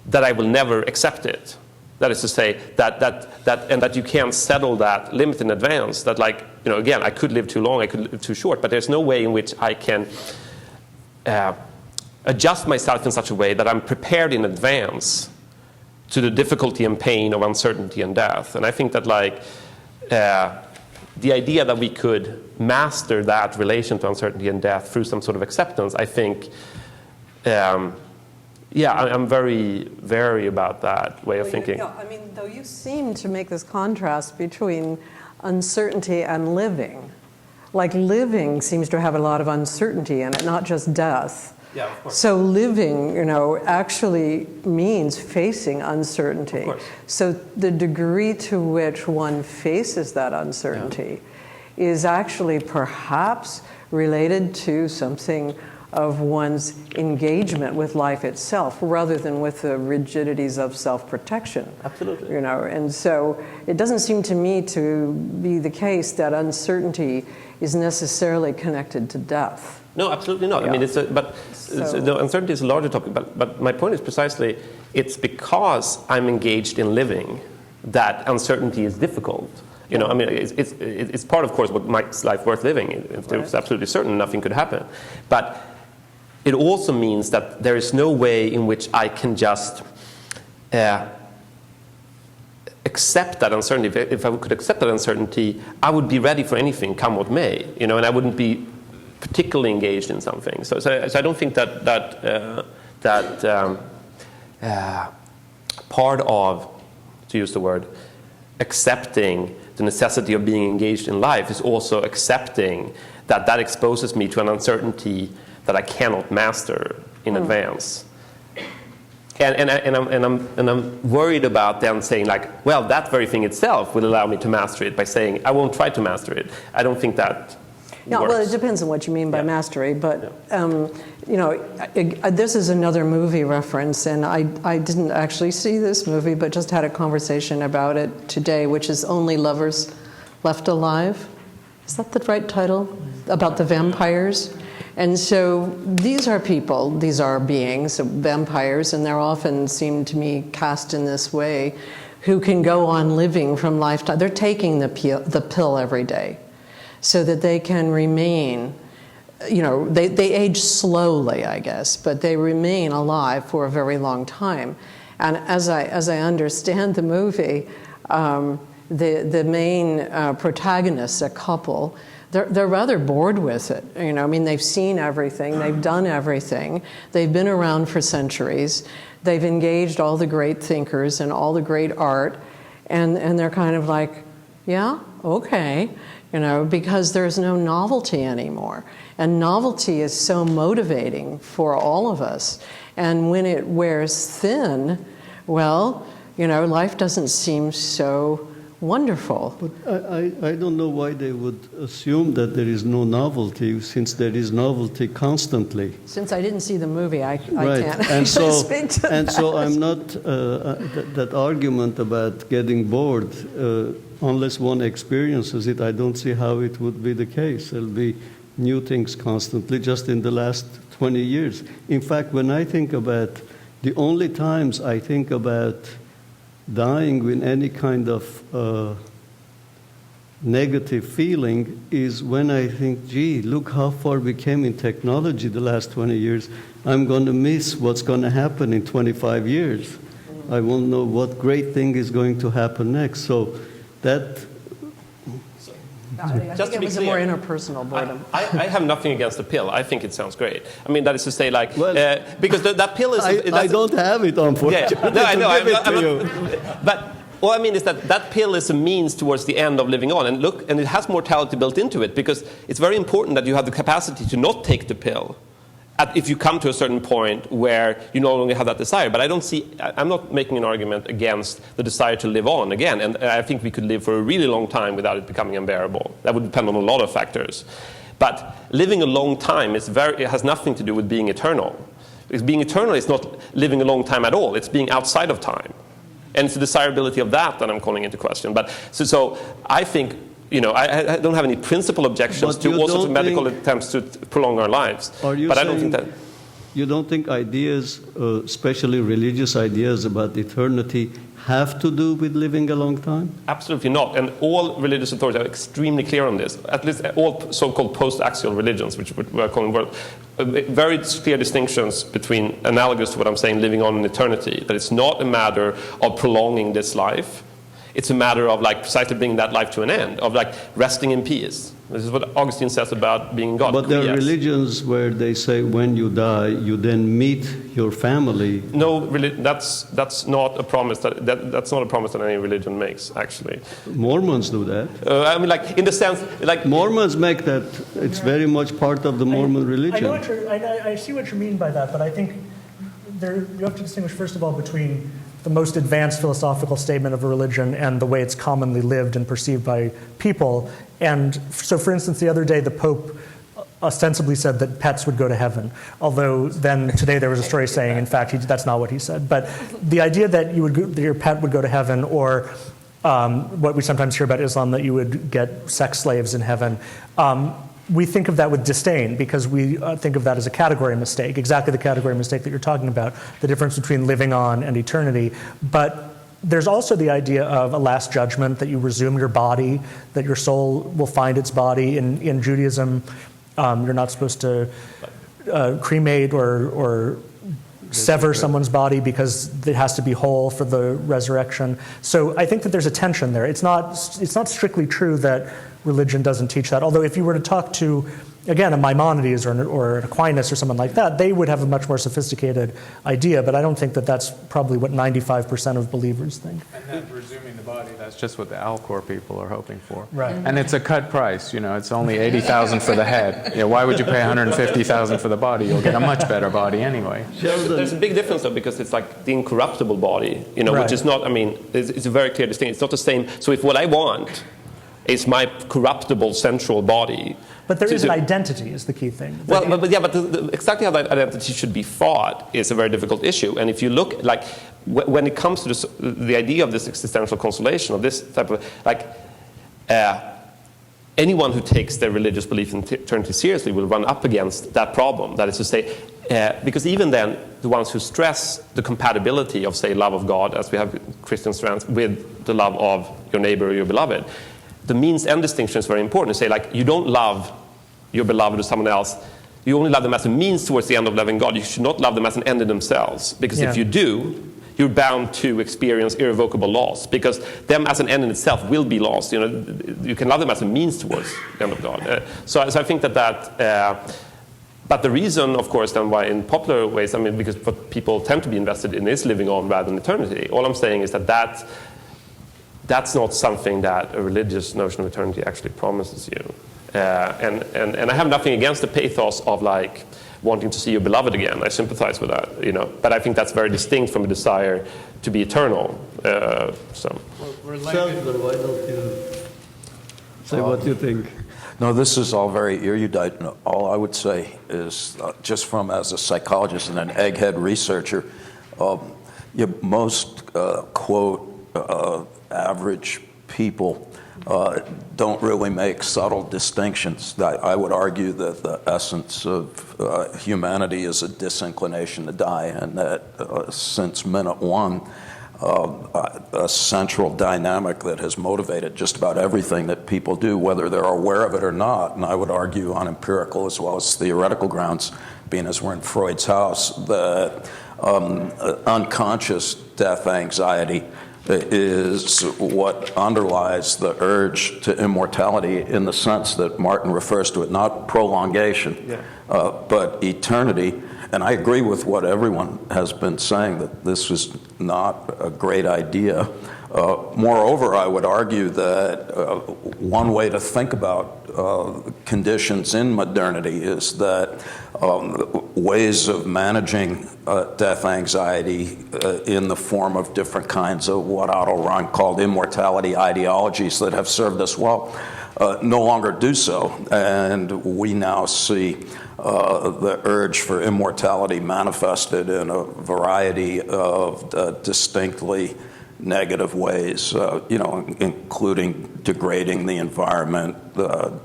that I will never accept it. That is to say that you can't settle that limit in advance. That like, you know, again, I could live too long, I could live too short, but there's no way in which I can adjust myself in such a way that I'm prepared in advance to the difficulty and pain of uncertainty and death. And I think that like the idea that we could master that relation to uncertainty and death through some sort of acceptance, I think. Yeah, I'm very wary about that way of thinking. I mean, though you seem to make this contrast between uncertainty and living. Like living seems to have a lot of uncertainty in it, not just death. Yeah, of course. So living, you know, actually means facing uncertainty. Of course. So the degree to which one faces that uncertainty is actually perhaps related to something of one's engagement with life itself, rather than with the rigidities of self-protection. Absolutely. You know, and so it doesn't seem to me to be the case that uncertainty is necessarily connected to death. No, absolutely not. Yeah. I mean, the uncertainty is a larger topic, but my point is precisely, it's because I'm engaged in living that uncertainty is difficult. You know, I mean, it's part, of course, what makes life worth living. If there was absolutely certain, nothing could happen. But it also means that there is no way in which I can just accept that uncertainty. If I could accept that uncertainty, I would be ready for anything, come what may. You know, and I wouldn't be particularly engaged in something. So I don't think that part of, to use the word, accepting the necessity of being engaged in life is also accepting that exposes me to an uncertainty that I cannot master in advance. And I'm worried about them saying like, well, that very thing itself will allow me to master it by saying I won't try to master it. I don't think that No, works. well, it depends on what you mean by mastery, but you know, this is another movie reference, and I didn't actually see this movie, but just had a conversation about it today, which is Only Lovers Left Alive. Is that the right title? About the vampires. And so these are people, these are beings, vampires, and they're often seem to me cast in this way, who can go on living from lifetime. They're taking the pill every day, so that they can remain, you know, they age slowly, I guess, but they remain alive for a very long time. And as I understand the movie, the main protagonists, a couple, they're rather bored with it. You know, I mean, they've seen everything, they've done everything, they've been around for centuries, they've engaged all the great thinkers and all the great art, and they're kind of like, yeah, okay. You know, because there's no novelty anymore. And novelty is so motivating for all of us. And when it wears thin, well, life doesn't seem so wonderful. But I don't know why they would assume that there is no novelty, since there is novelty constantly. Since I didn't see the movie, I Right. can't And so, speak to and that. so I'm not, that argument about getting bored, unless one experiences it, I don't see how it would be the case. There'll be new things constantly, just in the last 20 years. In fact, when I think about, the only times I think about dying with any kind of negative feeling is when I think, gee, look how far we came in technology the last 20 years. I'm going to miss what's going to happen in 25 years. I won't know what great thing is going to happen next. So that... I Just think to it be was a clear, more interpersonal boredom. I have nothing against the pill. I think it sounds great. I mean, that is to say, like, Well, because that pill is... I don't have it, unfortunately. Yeah, no, I know. to give it to you. But all I mean is that pill is a means towards the end of living on. And look, and it has mortality built into it, because it's very important that you have the capacity to not take the pill if you come to a certain point where you no longer have that desire. But I'm not making an argument against the desire to live on again. And I think we could live for a really long time without it becoming unbearable. That would depend on a lot of factors. But living a long time it has nothing to do with being eternal. Because being eternal is not living a long time at all. It's being outside of time. And it's the desirability of that I'm calling into question. But so I think, I don't have any principal objections But to you all sorts of don't medical think- attempts to prolong our lives. Are you But I don't think saying that... you don't think ideas, especially religious ideas about eternity, have to do with living a long time? Absolutely not. And all religious authorities are extremely clear on this. At least all so-called post-axial religions, which we're calling very clear distinctions between, analogous to what I'm saying, living on in eternity. That it's not a matter of prolonging this life. It's a matter of precisely bringing that life to an end, of resting in peace. This is what Augustine says about being in God. But there are Yes. religions where they say when you die, you then meet your family. No, that's not a promise that's not a promise that any religion makes. Actually, Mormons do that. I mean, in the sense, Mormons make that. It's very much part of the Mormon religion. I see what you mean by that, but I think you have to distinguish, first of all, between the most advanced philosophical statement of a religion and the way it's commonly lived and perceived by people. And so, for instance, the other day, the Pope ostensibly said that pets would go to heaven, although then today there was a story saying, in fact, that's not what he said. But the idea that your pet would go to heaven, or what we sometimes hear about Islam, that you would get sex slaves in heaven, we think of that with disdain, because we think of that as a category mistake, exactly the category mistake that you're talking about, the difference between living on and eternity. But there's also the idea of a last judgment, that you resume your body, that your soul will find its body. In Judaism, you're not supposed to cremate or sever someone's body because it has to be whole for the resurrection. So I think that there's a tension there. It's not strictly true that religion doesn't teach that. Although if you were to talk to, again, a Maimonides or an Aquinas or someone like that, they would have a much more sophisticated idea. But I don't think that that's probably what 95% of believers think. And then resuming the body, that's just what the Alcor people are hoping for. Right. And it's a cut price. It's only $80,000 for the head. Why would you pay $150,000 for the body? You'll get a much better body anyway. there's a big difference, though, because it's the incorruptible body, Right. which is not, it's a very clear distinction. It's not the same. So if what I want is my corruptible central body. But there is an identity, is the key thing. Well, but exactly how that identity should be thought is a very difficult issue. And if you look, when it comes to the idea of this existential consolation, of this type of, anyone who takes their religious belief in eternity seriously will run up against that problem. That is to say, because even then, the ones who stress the compatibility of, say, love of God, as we have Christian strands, with the love of your neighbor or your beloved, the means-end distinction is very important. To say, you don't love your beloved or someone else. You only love them as a means towards the end of loving God. You should not love them as an end in themselves. Because if you do, you're bound to experience irrevocable loss. Because them as an end in itself will be lost. You can love them as a means towards the end of God. So I think but the reason, of course, then why in popular ways, because what people tend to be invested in is living on rather than eternity. All I'm saying is that's not something that a religious notion of eternity actually promises you. And I have nothing against the pathos of wanting to see your beloved again. I sympathize with that, you know. But I think that's very distinct from a desire to be eternal. So. Sheldon, why don't you say what you think? No, this is all very erudite. And all I would say is, just from as a psychologist and an egghead researcher, most quote average people don't really make subtle distinctions. I would argue that the essence of humanity is a disinclination to die, and that since minute one, a central dynamic that has motivated just about everything that people do, whether they're aware of it or not, and I would argue on empirical as well as theoretical grounds, being as we're in Freud's house, that unconscious death anxiety is what underlies the urge to immortality, in the sense that Martin refers to it, not prolongation, but eternity. And I agree with what everyone has been saying, that this is not a great idea. Moreover, I would argue that one way to think about conditions in modernity is that ways of managing death anxiety in the form of different kinds of what Otto Rahn called immortality ideologies that have served us well no longer do so. And we now see the urge for immortality manifested in a variety of distinctly negative ways, including degrading the environment,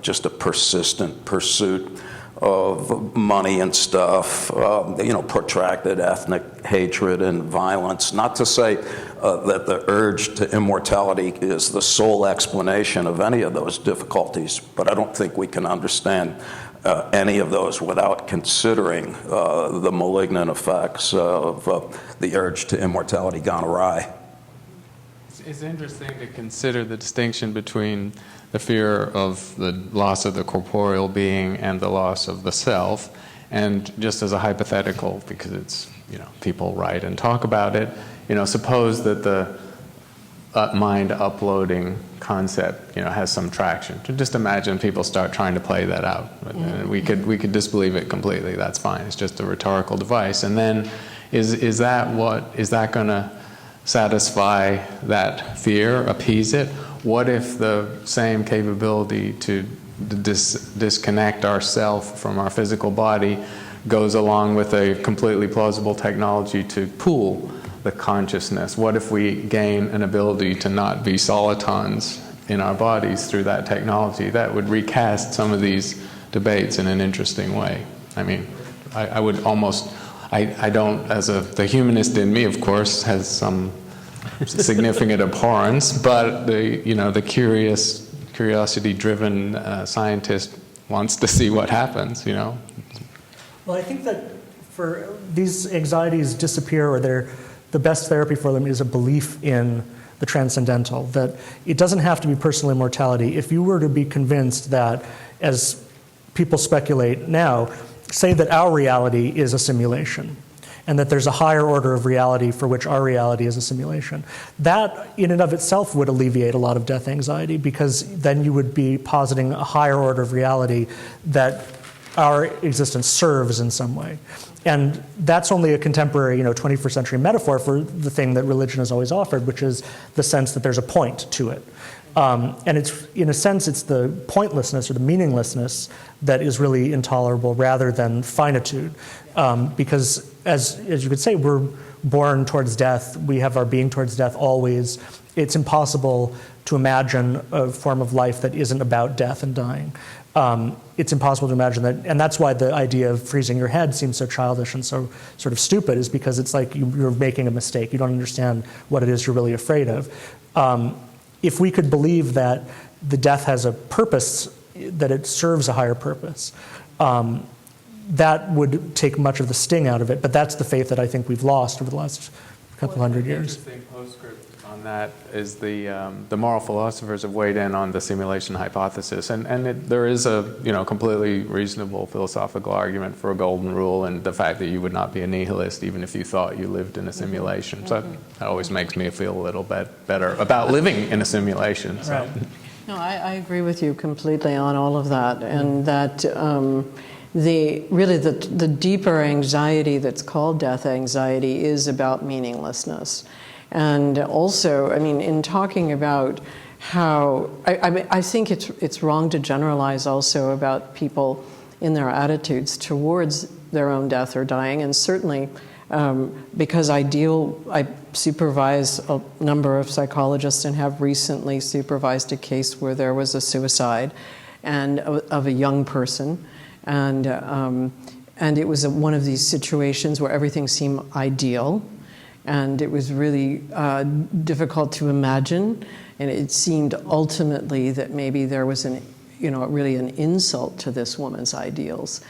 just a persistent pursuit of money and stuff, protracted ethnic hatred and violence. Not to say that the urge to immortality is the sole explanation of any of those difficulties, but I don't think we can understand any of those without considering the malignant effects of the urge to immortality gone awry. It's interesting to consider the distinction between the fear of the loss of the corporeal being and the loss of the self. And just as a hypothetical, because it's, people write and talk about it, suppose that the mind uploading concept, has some traction. Just imagine people start trying to play that out. And we could disbelieve it completely. That's fine. It's just a rhetorical device. And then is that going to satisfy that fear, appease it? What if the same capability to disconnect ourself from our physical body goes along with a completely plausible technology to pool the consciousness? What if we gain an ability to not be solitons in our bodies through that technology? That would recast some of these debates in an interesting way. I mean, I would almost, I don't, the humanist in me, of course, has some significant abhorrence, but the curiosity-driven scientist wants to see what happens, Well, I think that for these anxieties disappear, or the best therapy for them is a belief in the transcendental, that it doesn't have to be personal immortality. If you were to be convinced that, as people speculate now, say that our reality is a simulation, and that there's a higher order of reality for which our reality is a simulation, that in and of itself would alleviate a lot of death anxiety, because then you would be positing a higher order of reality that our existence serves in some way. And that's only a contemporary, 21st century metaphor for the thing that religion has always offered, which is the sense that there's a point to it. And it's, in a sense, it's the pointlessness or the meaninglessness that is really intolerable, rather than finitude. Because as you could say, we're born towards death. We have our being towards death always. It's impossible to imagine a form of life that isn't about death and dying. It's impossible to imagine that, and that's why the idea of freezing your head seems so childish and so sort of stupid, is because it's like you're making a mistake. You don't understand what it is you're really afraid of. If we could believe that the death has a purpose, that it serves a higher purpose, that would take much of the sting out of it. But that's the faith that I think we've lost over the last couple hundred years. Interesting postscript on that is the moral philosophers have weighed in on the simulation hypothesis, and there is a completely reasonable philosophical argument for a golden rule, and the fact that you would not be a nihilist even if you thought you lived in a simulation. So that always makes me feel a little bit better about living in a simulation. So. Right. No, I agree with you completely on all of that, and that the deeper anxiety that's called death anxiety is about meaninglessness. And also, I mean, in talking about how, I think it's wrong to generalize also about people in their attitudes towards their own death or dying, and certainly because I supervise a number of psychologists and have recently supervised a case where there was a suicide and of a young person, and it was one of these situations where everything seemed ideal, and it was really difficult to imagine, and it seemed ultimately that maybe there was really an insult to this woman's ideals,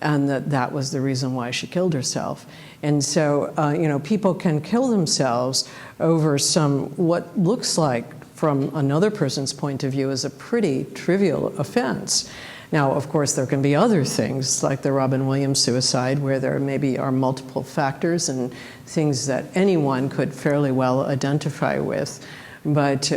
and that was the reason why she killed herself. And so, people can kill themselves over what looks like, from another person's point of view, is a pretty trivial offense. Now, of course, there can be other things, like the Robin Williams suicide, where there maybe are multiple factors and things that anyone could fairly well identify with. But,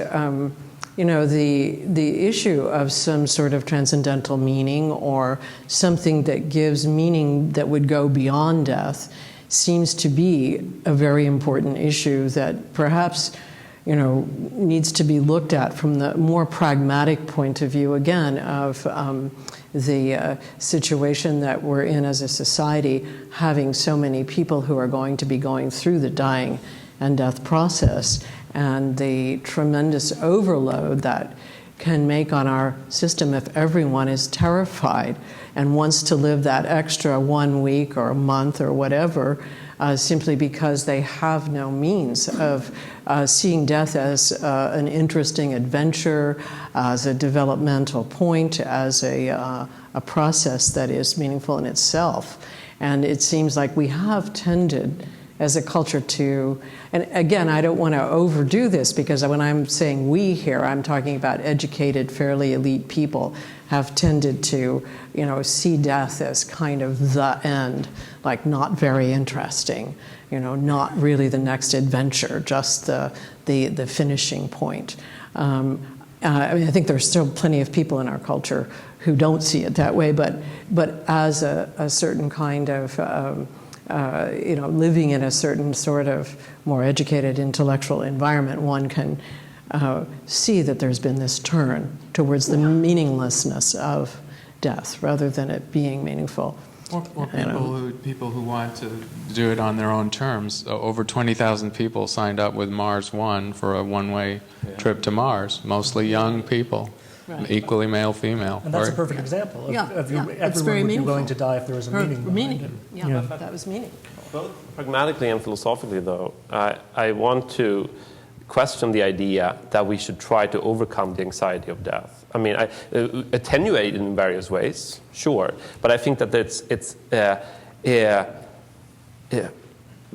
the issue of some sort of transcendental meaning or something that gives meaning that would go beyond death seems to be a very important issue that perhaps needs to be looked at from the more pragmatic point of view, again, of the situation that we're in as a society, having so many people who are going to be going through the dying and death process, and the tremendous overload that can make on our system if everyone is terrified and wants to live that extra 1 week or a month or whatever, simply because they have no means of seeing death as an interesting adventure, as a developmental point, as a process that is meaningful in itself. And it seems like we have tended as a culture to, and again, I don't want to overdo this, because when I'm saying we here, I'm talking about educated, fairly elite people, have tended to, see death as kind of the end, like not very interesting, not really the next adventure, just the finishing point. I think there's still plenty of people in our culture who don't see it that way, but as a certain kind of living in a certain sort of more educated intellectual environment, one can see that there's been this turn towards the meaninglessness of death rather than it being meaningful. Or people who want to do it on their own terms. Over 20,000 people signed up with Mars One for a one-way trip to Mars, mostly young people. Right. Equally male, female. And that's a perfect example of everyone would be willing to die if there was a meaning. That was meaning. Both pragmatically and philosophically, though, I want to question the idea that we should try to overcome the anxiety of death. I mean, attenuate it in various ways, sure, but I think that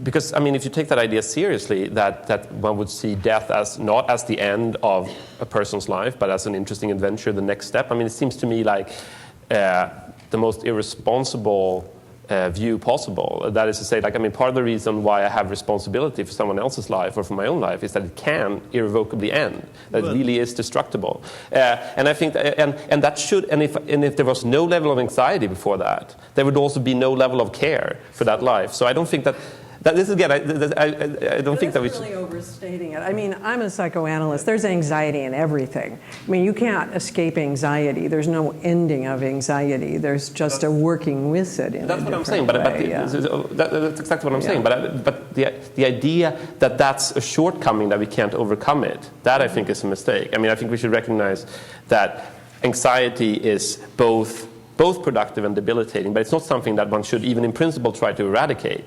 because, I mean, if you take that idea seriously, that one would see death as not as the end of a person's life, but as an interesting adventure, the next step. I mean, it seems to me like the most irresponsible view possible. That is to say, like, I mean, part of the reason why I have responsibility for someone else's life or for my own life is that it can irrevocably end. That it really is destructible. And I think, and that should, and if there was no level of anxiety before that, there would also be no level of care for that life. So I don't think that this again, I don't think that we should. That's really overstating it. I mean, I'm a psychoanalyst. There's anxiety in everything. I mean, you can't escape anxiety. There's no ending of anxiety. There's just a working with it in a different way. That's exactly what I'm saying. But the idea that that's a shortcoming, that we can't overcome it, that I think is a mistake. I mean, I think we should recognize that anxiety is both productive and debilitating, but it's not something that one should even in principle try to eradicate.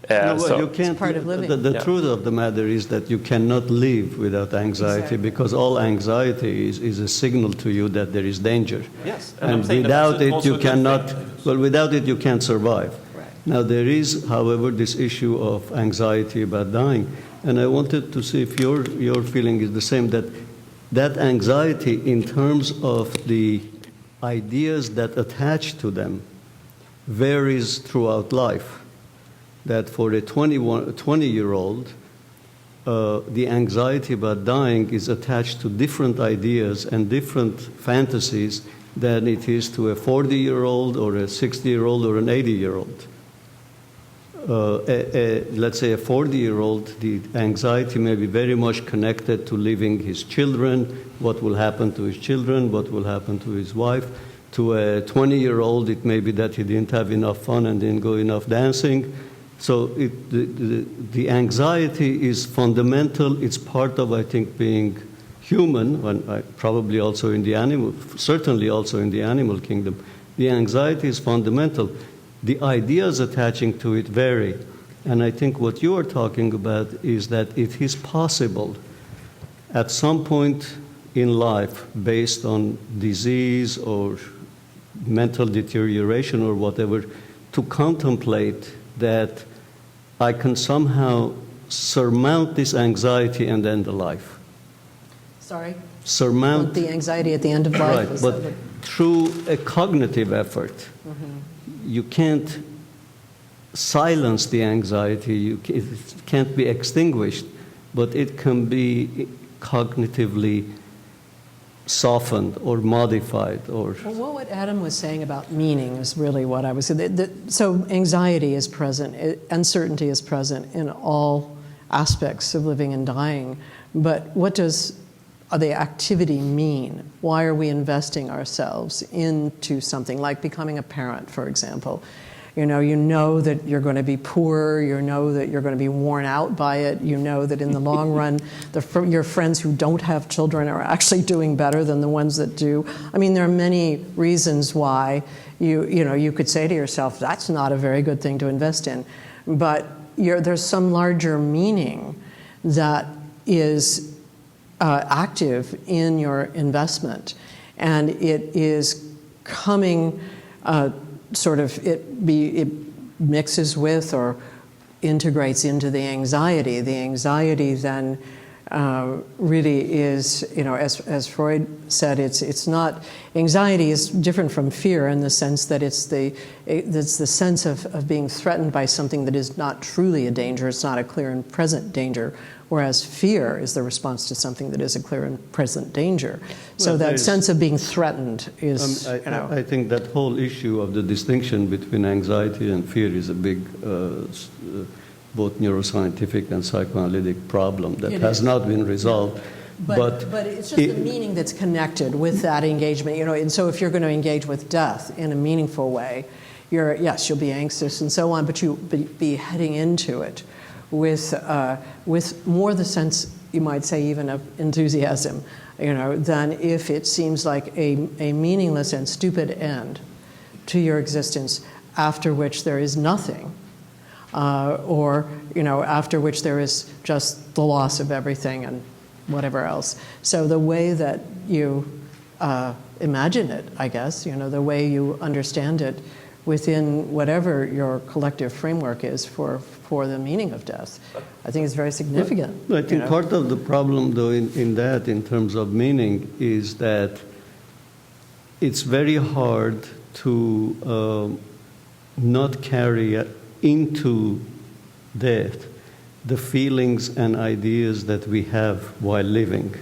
You can't. It's part of living. The truth of the matter is that you cannot live without anxiety, because all anxiety is a signal to you that there is danger. Yes, and without it you cannot. Well, without it you can't survive. Right. Now there is, however, this issue of anxiety about dying, and I wanted to see if your feeling is the same. That anxiety in terms of the ideas that attach to them varies throughout life. That for a 20-year-old, the anxiety about dying is attached to different ideas and different fantasies than it is to a 40-year-old or a 60-year-old or an 80-year-old. Let's say a 40-year-old, the anxiety may be very much connected to leaving his children, what will happen to his children, what will happen to his wife. To a 20-year-old, it may be that he didn't have enough fun and didn't go enough dancing. So the anxiety is fundamental. It's part of, I think, being human, probably also in the animal, certainly also in the animal kingdom. The anxiety is fundamental. The ideas attaching to it vary. And I think what you are talking about is that it is possible at some point in life, based on disease or mental deterioration or whatever, to contemplate that I can somehow surmount this anxiety and end the life. Sorry? Surmount the anxiety at the end of life. Right, but through a cognitive effort. You can't silence the anxiety, it can't be extinguished, but it can be cognitively softened or modified. Or well, what Adam was saying about meaning is really what I was saying. So anxiety is present, uncertainty is present in all aspects of living and dying, but what does the activity mean? Why are we investing ourselves into something like becoming a parent, for example? You know that you're going to be poor, you know that you're going to be worn out by it, you know that in the long run, your friends who don't have children are actually doing better than the ones that do. I mean, there are many reasons why you could say to yourself, that's not a very good thing to invest in. But there's some larger meaning that is active in your investment, and it is coming it mixes with or integrates into the anxiety. The anxiety then really is, as Freud said, it's not, anxiety is different from fear in the sense that it's the sense of being threatened by something that is not truly a danger, it's not a clear and present danger, whereas fear is the response to something that is a clear and present danger. So that sense of being threatened is, I think that whole issue of the distinction between anxiety and fear is a big both neuroscientific and psychoanalytic problem that has not been resolved. But it's just the meaning that's connected with that engagement, and so if you're going to engage with death in a meaningful way, you'll be anxious and so on, but you'll be heading into it with more the sense, you might say, even of enthusiasm, than if it seems like a meaningless and stupid end to your existence, after which there is nothing. Or after which there is just the loss of everything and whatever else. So the way that you imagine it, I guess, the way you understand it within whatever your collective framework is for the meaning of death, I think is very significant. Well, I think part of the problem, though, in terms of meaning, is that it's very hard to not carry into death the feelings and ideas that we have while living.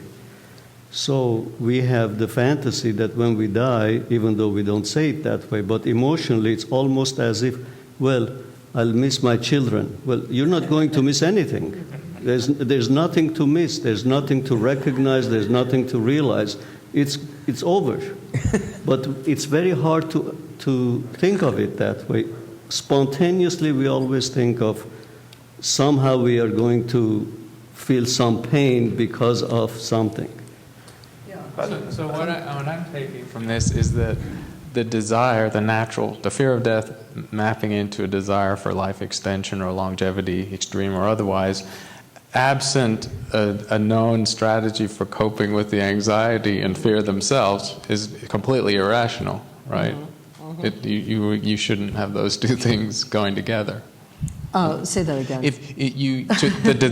So we have the fantasy that when we die, even though we don't say it that way, but emotionally it's almost as if, well, I'll miss my children. Well, you're not going to miss anything. There's nothing to miss. There's nothing to recognize. There's nothing to realize. It's over. But it's very hard to think of it that way. Spontaneously, we always think of somehow we are going to feel some pain because of something. So what I'm taking from this is that the desire, the fear of death mapping into a desire for life extension or longevity, extreme or otherwise, absent a known strategy for coping with the anxiety and fear themselves, is completely irrational, right? You shouldn't have those two things going together. Say that again. If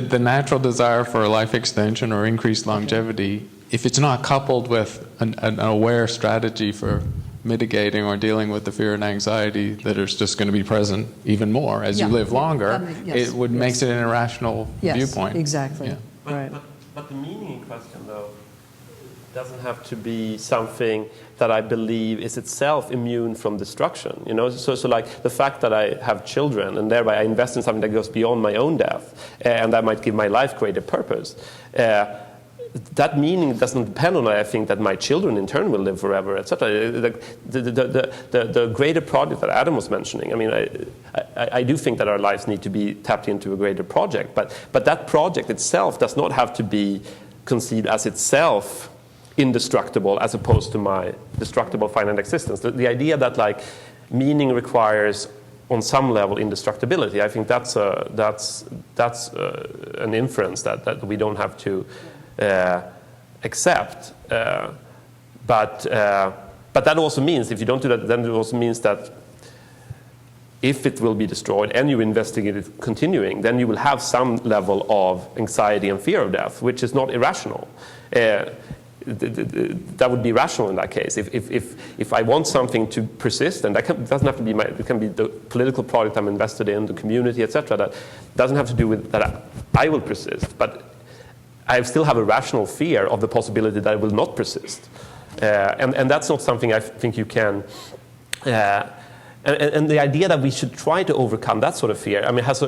the natural desire for life extension or increased longevity, if it's not coupled with an aware strategy for mitigating or dealing with the fear and anxiety that is just going to be present even more as you live longer, it makes it an irrational viewpoint. Exactly. But the meaning in question, though, doesn't have to be something that I believe is itself immune from destruction. You know, so like the fact that I have children and thereby I invest in something that goes beyond my own death, and that might give my life greater purpose. That meaning doesn't depend on, I think, that my children in turn will live forever, etc. The greater project that Adam was mentioning, I mean, I do think that our lives need to be tapped into a greater project, but that project itself does not have to be conceived as itself indestructible as opposed to my destructible finite existence. The idea that like meaning requires on some level indestructibility, I think that's an inference that we don't have to accept. But that also means, if you don't do that, then it also means that if it will be destroyed and you investigate it continuing, then you will have some level of anxiety and fear of death, which is not irrational. That would be rational in that case. If I want something to persist, and that doesn't have to be it can be the political project I'm invested in, the community, etc. That doesn't have to do with that I will persist, but I still have a rational fear of the possibility that it will not persist, and that's not something I think you can. And the idea that we should try to overcome that sort of fear, I mean, has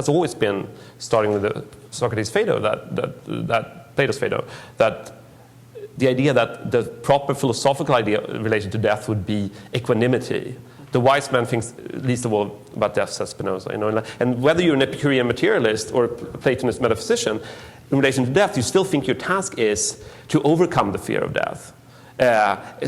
always been, starting with the Socrates' Phaedo, that Plato's Phaedo, that the idea that the proper philosophical idea related to death would be equanimity. The wise man thinks least of all about death, says Spinoza. You know, and whether you're an Epicurean materialist or a Platonist metaphysician, in relation to death, you still think your task is to overcome the fear of death,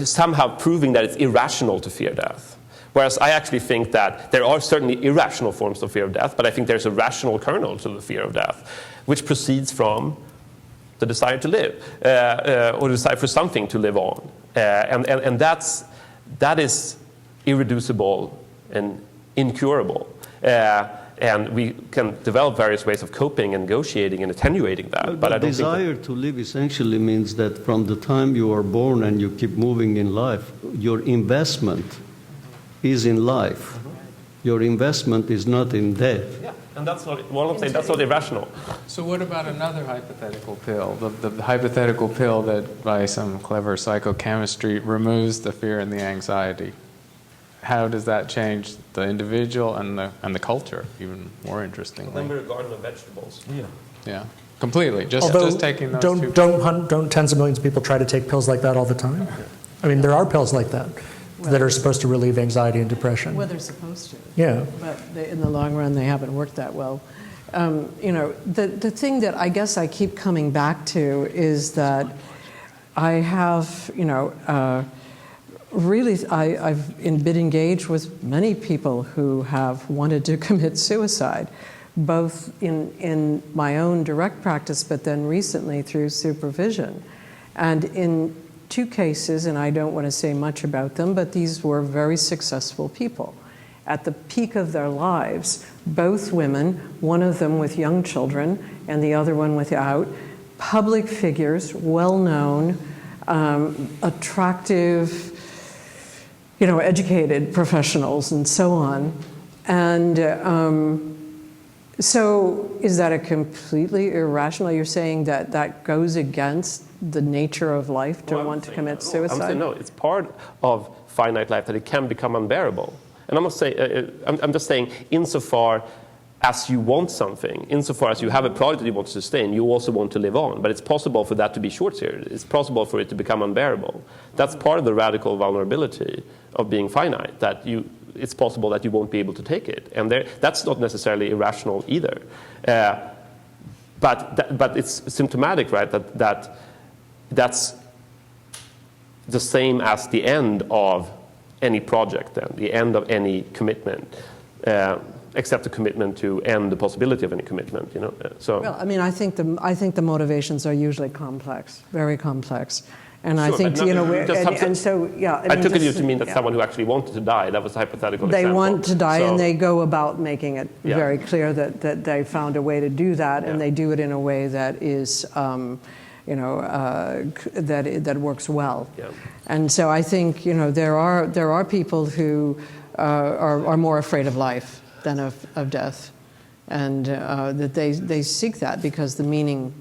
somehow proving that it's irrational to fear death. Whereas I actually think that there are certainly irrational forms of fear of death, but I think there's a rational kernel to the fear of death, which proceeds from the desire to live, or the desire for something to live on. And that is irreducible and incurable. And we can develop various ways of coping and negotiating and attenuating that. But I don't desire think to live essentially means that from the time you are born and you keep moving in life, your investment is in life. Your investment is not in death. Yeah, and that's not, well, I'm saying that's not irrational. So what about another hypothetical pill? The hypothetical pill that by some clever psychochemistry removes the fear and the anxiety. How does that change the individual and the culture, even more interestingly? Then we're a garden of vegetables. Yeah, completely. Just taking those don't tens of millions of people try to take pills like that all the time? I mean, there are pills like that that are supposed to relieve anxiety and depression. Well, they're supposed to. Yeah. But in the long run, they haven't worked that well. You know, the thing that I guess I keep coming back to is that I have, you know, really, I've been engaged with many people who have wanted to commit suicide, both in my own direct practice, but then recently through supervision. And in 2 cases, and I don't want to say much about them, but these were very successful people. At the peak of their lives, both women, one of them with young children and the other one without, public figures, well-known, attractive, you know, educated professionals and so on. And so is that a completely irrational? You're saying that that goes against the nature of life to want to commit suicide? I'm saying no, it's part of finite life that it can become unbearable. And I'm not saying, I'm just saying, insofar as you want something, insofar as you have a project that you want to sustain, you also want to live on. But it's possible for that to be short-sighted. It's possible for it to become unbearable. That's part of the radical vulnerability of being finite, that it's possible that you won't be able to take it. And that's not necessarily irrational either. But it's symptomatic, right, that's the same as the end of any project, then, the end of any commitment, except the commitment to end the possibility of any commitment. You know, so. Well, I mean, I think the motivations are usually complex, very complex, and sure, I think you know, and so yeah. I took it to mean that someone who actually wanted to die. That was a hypothetical they example. want to die, so, and they go about making it very clear that they found a way to do that, and they do it in a way that is. You know, that works well, and so I think, you know, there are people who are more afraid of life than of death, and that they seek that because the meaning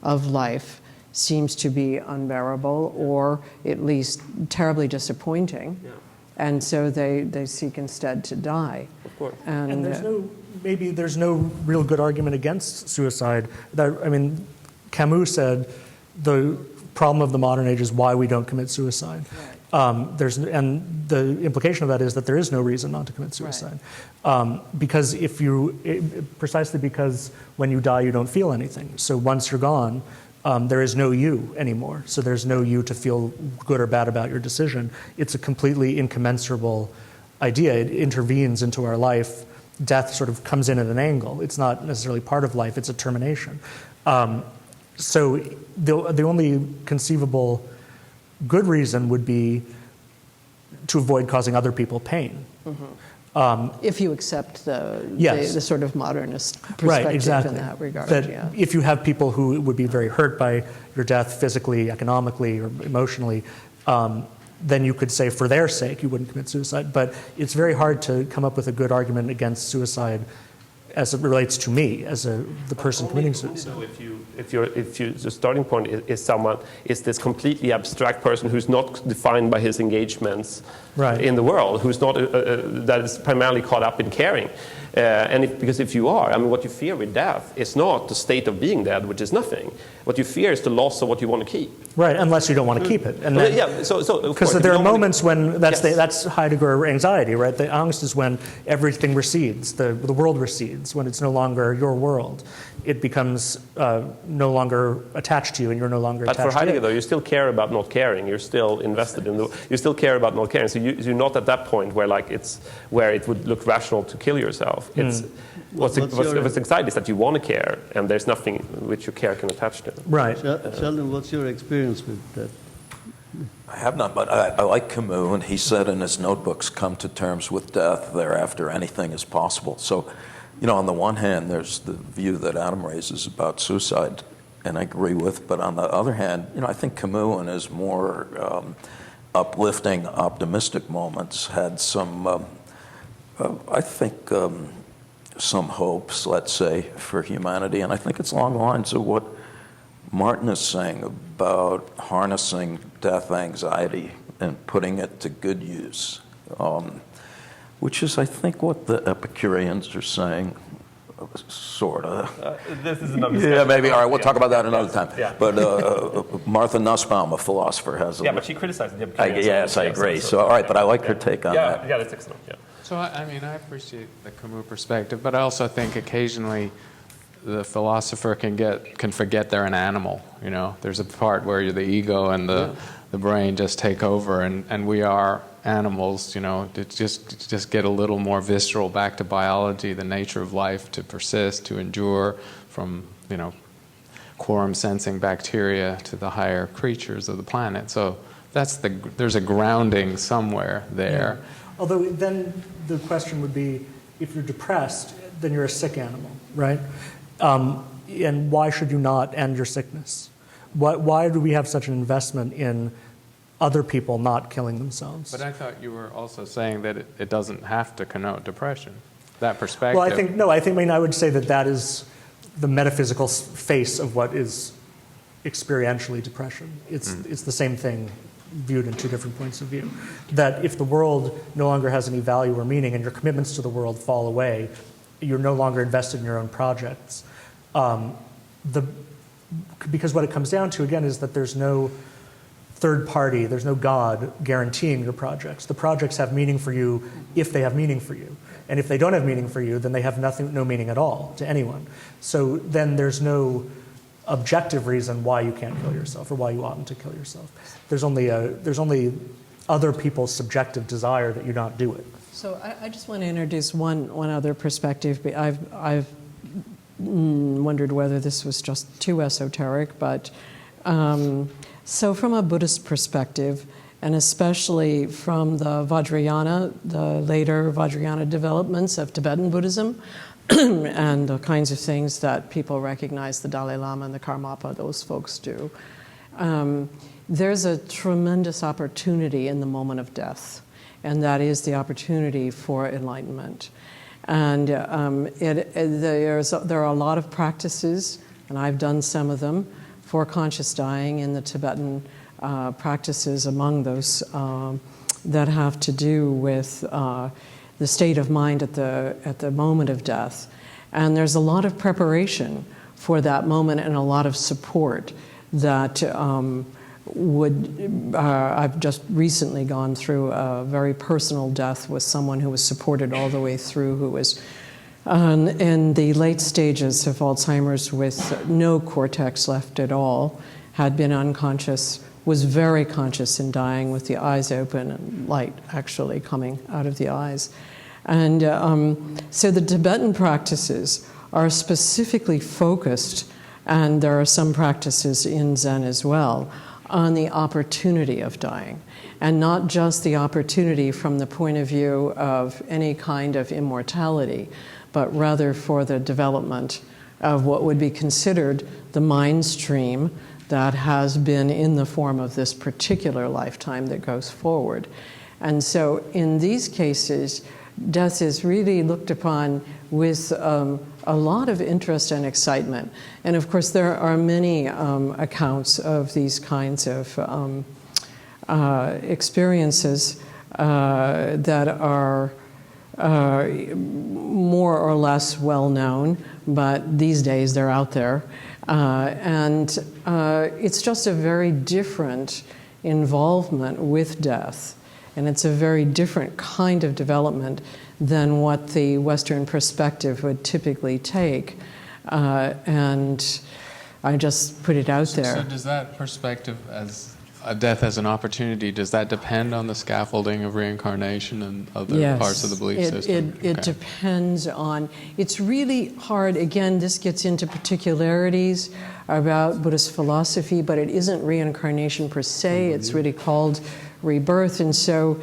of life seems to be unbearable or at least terribly disappointing. Yeah. And so they seek instead to die. Of course. And there's no real good argument against suicide. Camus said the problem of the modern age is why we don't commit suicide. Right. And the implication of that is that there is no reason not to commit suicide. Right. Precisely because when you die, you don't feel anything. So once you're gone, there is no you anymore. So there's no you to feel good or bad about your decision. It's a completely incommensurable idea. It intervenes into our life. Death sort of comes in at an angle. It's not necessarily part of life. It's a termination. So the only conceivable good reason would be to avoid causing other people pain. Mm-hmm. If you accept the sort of modernist perspective right, exactly. in that regard. That if you have people who would be very hurt by your death physically, economically, or emotionally, then you could say for their sake you wouldn't commit suicide. But it's very hard to come up with a good argument against suicide as it relates to me, as the person committing suicide. If the starting point is this completely abstract person who's not defined by his engagements in the world, who's not that is primarily caught up in caring, because if you are, what you fear with death is not the state of being dead, which is nothing. What you fear is the loss of what you want to keep. Right, unless you don't want to keep it. And because there are moments when that's Heidegger anxiety, right? The angst is when everything recedes, the world recedes, when it's no longer your world. It becomes no longer attached to you, and you're no longer attached to it. But for Heidegger, though, you still care about not caring. You're still invested in you still care about not caring. So you're not at that point where it would look rational to kill yourself. It's what's exciting is that you want to care, and there's nothing which your care can attach to. Right. Sheldon, what's your experience with that? I have not, but I like Camus, and he said in his notebooks, come to terms with death, thereafter anything is possible. So, on the one hand, there's the view that Adam raises about suicide, and I agree with, but on the other hand, I think Camus in his more uplifting, optimistic moments had some, some hopes, let's say, for humanity, and I think it's along the lines of what Martin is saying about harnessing death anxiety and putting it to good use, which is, I think, what the Epicureans are saying, sort of. This is another Yeah, maybe. All right, we'll talk about that another time. Yeah. But Martha Nussbaum, a philosopher, has a... Yeah, but she criticized the Epicureans. Yes, I agree. So, all right, but I like her take on that. Yeah, that's excellent. Yeah. So, I appreciate the Camus perspective, but I also think occasionally the philosopher can forget they're an animal. There's a part where the ego and the brain just take over, and we are animals. To just get a little more visceral, back to biology, the nature of life, to persist, to endure, from quorum sensing bacteria to the higher creatures of the planet. So there's a grounding somewhere there. Yeah. Although then the question would be, if you're depressed, then you're a sick animal, right? And why should you not end your sickness? Why do we have such an investment in other people not killing themselves? But I thought you were also saying that it doesn't have to connote depression. That perspective. Well, I would say that is the metaphysical face of what is experientially depression. It's the same thing viewed in two different points of view. That if the world no longer has any value or meaning and your commitments to the world fall away, you're no longer invested in your own projects. Because what it comes down to, again, is that there's no third party, there's no God guaranteeing your projects. The projects have meaning for you if they have meaning for you. And if they don't have meaning for you, then they have no meaning at all to anyone. So then there's no objective reason why you can't kill yourself or why you oughtn't to kill yourself. There's only other people's subjective desire that you not do it. So I just want to introduce one other perspective. I've wondered whether this was just too esoteric, but so from a Buddhist perspective, and especially from the Vajrayana, the later Vajrayana developments of Tibetan Buddhism, and the kinds of things that people recognize, the Dalai Lama and the Karmapa, those folks do, there's a tremendous opportunity in the moment of death, and that is the opportunity for enlightenment. And there are a lot of practices, and I've done some of them, for conscious dying in the Tibetan practices, among those that have to do with the state of mind at the moment of death. And there's a lot of preparation for that moment and a lot of support that I've just recently gone through a very personal death with someone who was supported all the way through, who was in the late stages of Alzheimer's with no cortex left at all, had been unconscious, was very conscious in dying with the eyes open and light actually coming out of the eyes. And so the Tibetan practices are specifically focused, and there are some practices in Zen as well, on the opportunity of dying, and not just the opportunity from the point of view of any kind of immortality, but rather for the development of what would be considered the mind stream that has been in the form of this particular lifetime that goes forward. And so in these cases, death is really looked upon with a lot of interest and excitement. And of course, there are many accounts of these kinds of experiences that are more or less well known, but these days they're out there. And it's just a very different involvement with death. And it's a very different kind of development than what the Western perspective would typically take. And I just put it out there. So does that perspective as a death as an opportunity, does that depend on the scaffolding of reincarnation and other parts of the belief system? It depends on, it's really hard, again, this gets into particularities about Buddhist philosophy, but it isn't reincarnation per se, it's really called rebirth. And so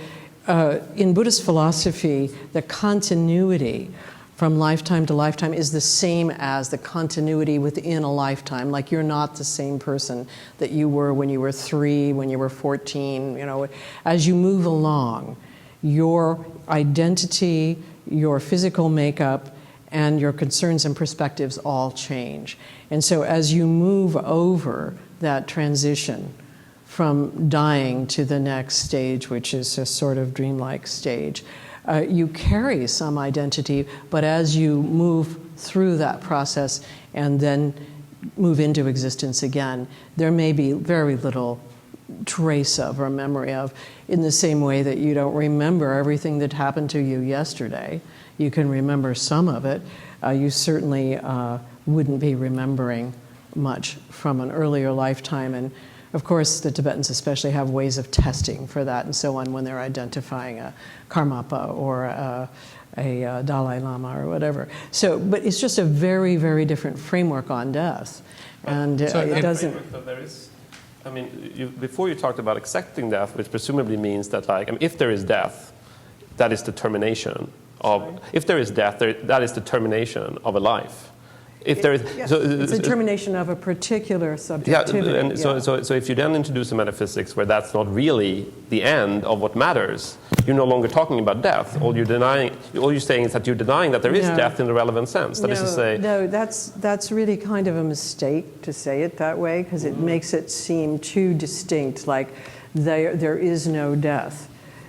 in Buddhist philosophy, the continuity from lifetime to lifetime is the same as the continuity within a lifetime. Like, you're not the same person that you were when you were 3, when you were 14. You know, as you move along, your identity, your physical makeup, and your concerns and perspectives all change. And so as you move over that transition from dying to the next stage, which is a sort of dreamlike stage, you carry some identity, but as you move through that process and then move into existence again, there may be very little trace of or memory of, in the same way that you don't remember everything that happened to you yesterday. You can remember some of it. You certainly wouldn't be remembering much from an earlier lifetime. And of course, the Tibetans especially have ways of testing for that and so on when they're identifying a Karmapa or a Dalai Lama or whatever. So, but it's just a very, very different framework on death. And it doesn't... There is, I mean, before you talked about accepting death, which presumably means that, like, I mean, if there is death, that is the termination of... If there is death, that is the termination of a life. If there is, it's a termination of a particular subjectivity. Yeah, and so if you then introduce a metaphysics where that's not really the end of what matters, you're no longer talking about death. All you're saying is that you're denying that there is death in the relevant sense. That is to say, no, that's really kind of a mistake to say it that way, because it makes it seem too distinct, like there is no death.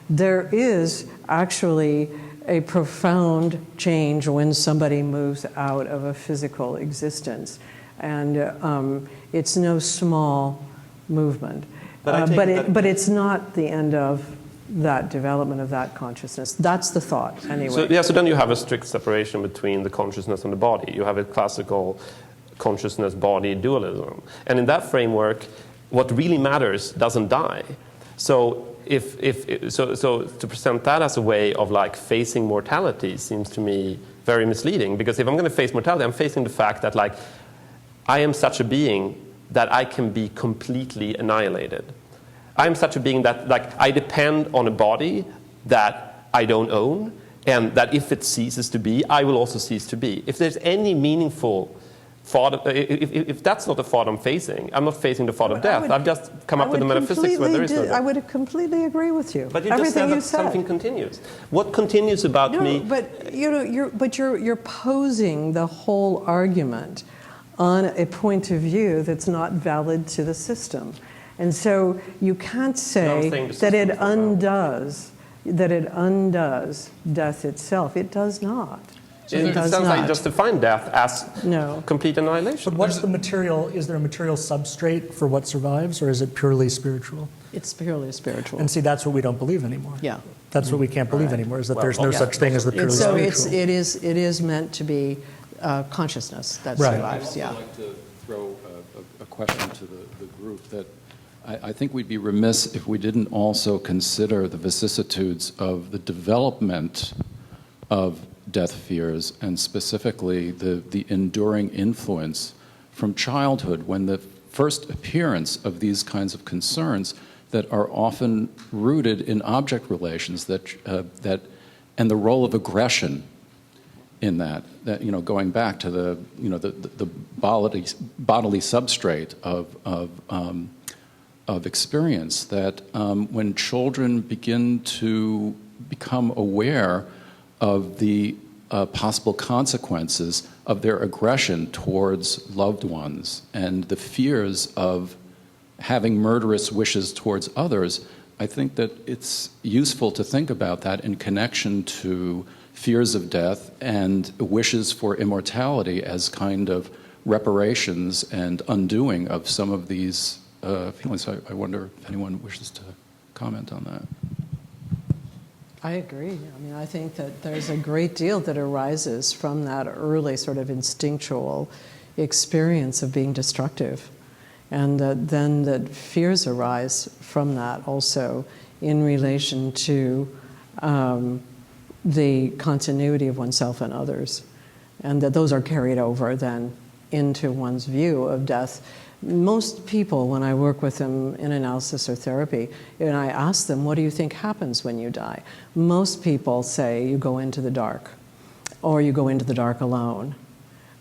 There is actually a profound change when somebody moves out of a physical existence. And it's no small movement. But it's not the end of that development of that consciousness. That's the thought, anyway. So then you have a strict separation between the consciousness and the body. You have a classical consciousness-body dualism. And in that framework, what really matters doesn't die. So so to present that as a way of, like, facing mortality seems to me very misleading, because if I'm going to face mortality, I'm facing the fact that, like, I am such a being that I can be completely annihilated. I am such a being that, like, I depend on a body that I don't own, and that if it ceases to be, I will also cease to be. If there's any meaningful thought, if that's not the thought I'm facing, I'm not facing the thought of death. I've just come up with a metaphysics where there is no death. I would completely agree with you. But you just said that something continues. What continues about me? But you're posing the whole argument on a point of view that's not valid to the system. And so you can't say that it undoes death itself. It does not. It sounds like you just define death as complete annihilation. But what's the material? Is there a material substrate for what survives, or is it purely spiritual? It's purely spiritual. And see, that's what we don't believe anymore. Yeah. That's what we can't believe anymore, is that there's no such thing as the purely spiritual. So it is meant to be consciousness that survives, I'd like to throw a question to the group that I think we'd be remiss if we didn't also consider the vicissitudes of the development of death fears, and specifically the enduring influence from childhood, when the first appearance of these kinds of concerns that are often rooted in object relations that and the role of aggression in that going back to the bodily substrate of experience, that when children begin to become aware of the possible consequences of their aggression towards loved ones and the fears of having murderous wishes towards others, I think that it's useful to think about that in connection to fears of death and wishes for immortality as kind of reparations and undoing of some of these feelings. I wonder if anyone wishes to comment on that. I agree. I mean, I think that there's a great deal that arises from that early sort of instinctual experience of being destructive. And then that fears arise from that also in relation to the continuity of oneself and others. And that those are carried over then into one's view of death. Most people, when I work with them in analysis or therapy, and I ask them, what do you think happens when you die? Most people say you go into the dark, or you go into the dark alone,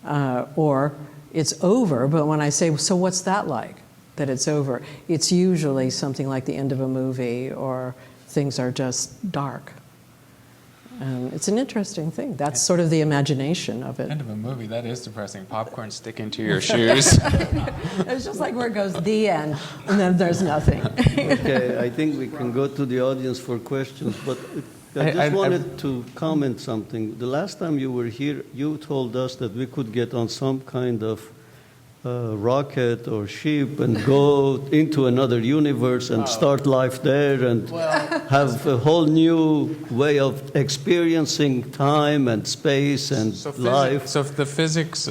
or it's over. But when I say, so what's that like, that it's over? It's usually something like the end of a movie, or things are just dark. It's an interesting thing. That's sort of the imagination of it. End of a movie, that is depressing. Popcorn sticking to your shoes. It's just like where it goes, the end, and then there's nothing. Okay, I think we can go to the audience for questions, but I just wanted to comment something. The last time you were here, you told us that we could get on some kind of rocket or ship and go into another universe and start life there and have a whole new way of experiencing time and space and life. So the physics,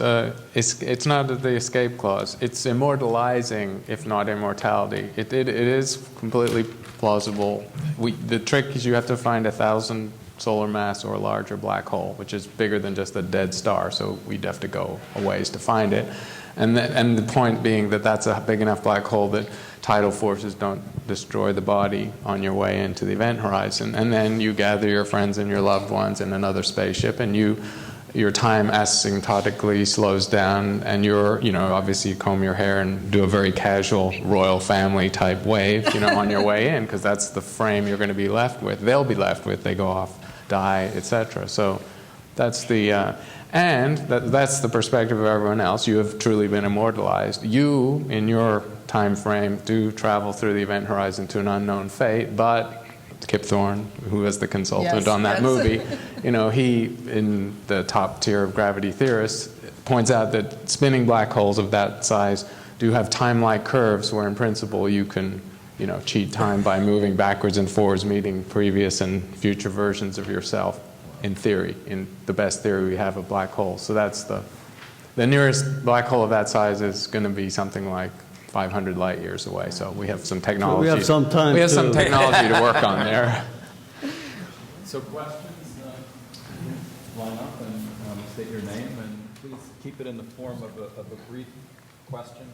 it's not the escape clause. It's immortalizing, if not immortality. It is completely plausible. The trick is you have to find 1,000 solar mass or a larger black hole, which is bigger than just a dead star. So we'd have to go a ways to find it. And the point being that that's a big enough black hole that tidal forces don't destroy the body on your way into the event horizon. And then you gather your friends and your loved ones in another spaceship, and your time asymptotically slows down, and obviously you comb your hair and do a very casual royal family type wave, on your way in, because that's the frame you're going to be left with. They'll be left with, they go off, die, etc. So that's the... And that's the perspective of everyone else. You have truly been immortalized. You, in your time frame, do travel through the event horizon to an unknown fate, but Kip Thorne, who was the consultant on that movie, he, in the top tier of gravity theorists, points out that spinning black holes of that size do have time-like curves where, in principle, you can cheat time by moving backwards and forwards, meeting previous and future versions of yourself. In theory, in the best theory we have of black holes. So that's the nearest black hole of that size is going to be something like 500 light years away. So we have some technology. So we have some time. We have some technology to work on there. So questions, line up and state your name, and please keep it in the form of a brief question.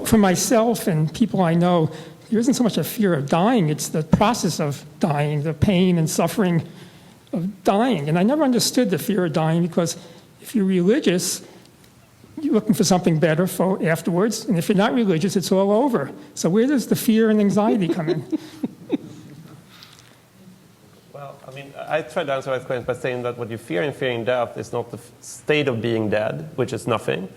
For myself and people I know, there isn't so much a fear of dying, it's the process of dying, the pain and suffering of dying. And I never understood the fear of dying, because if you're religious, you're looking for something better for afterwards, and if you're not religious, it's all over. So where does the fear and anxiety come in? Well, I mean, I tried to answer that question by saying that what you fear in fearing death is not the state of being dead, which is nothing,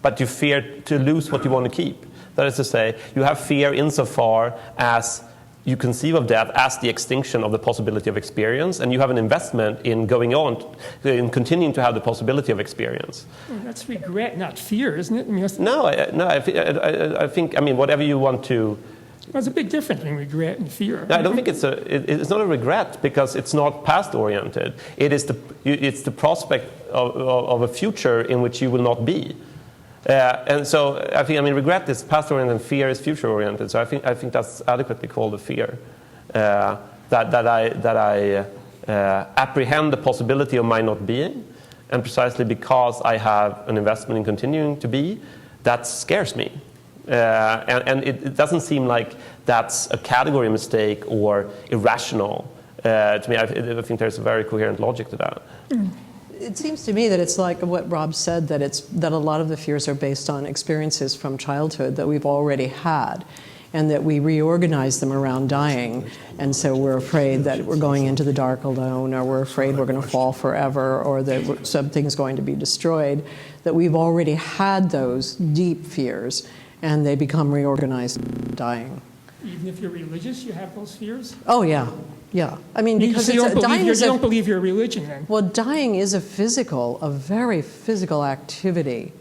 but you fear to lose what you want to keep. That is to say, you have fear insofar as you conceive of death as the extinction of the possibility of experience, and you have an investment in going on, in continuing to have the possibility of experience. Well, that's regret, not fear, isn't it? I mean, I think, whatever you want to... There's a big difference between regret and fear. No, I don't think it's not a regret because it's not past-oriented. It's the prospect of a future in which you will not be. And so regret is past-oriented and fear is future-oriented. So I think that's adequately called a fear. That I apprehend the possibility of my not being, and precisely because I have an investment in continuing to be, that scares me. And it doesn't seem like that's a category mistake or irrational. To me, I think there's a very coherent logic to that. It seems to me that it's like what Rob said, that a lot of the fears are based on experiences from childhood that we've already had, and that we reorganize them around dying. And so we're afraid that we're going into the dark alone, or we're afraid we're going to fall forever, or that something's going to be destroyed, that we've already had those deep fears, and they become reorganized in dying. Even if you're religious, you have those fears? Oh, yeah. Yeah. I mean, because you don't believe your religion, then? Well, dying is a very physical activity.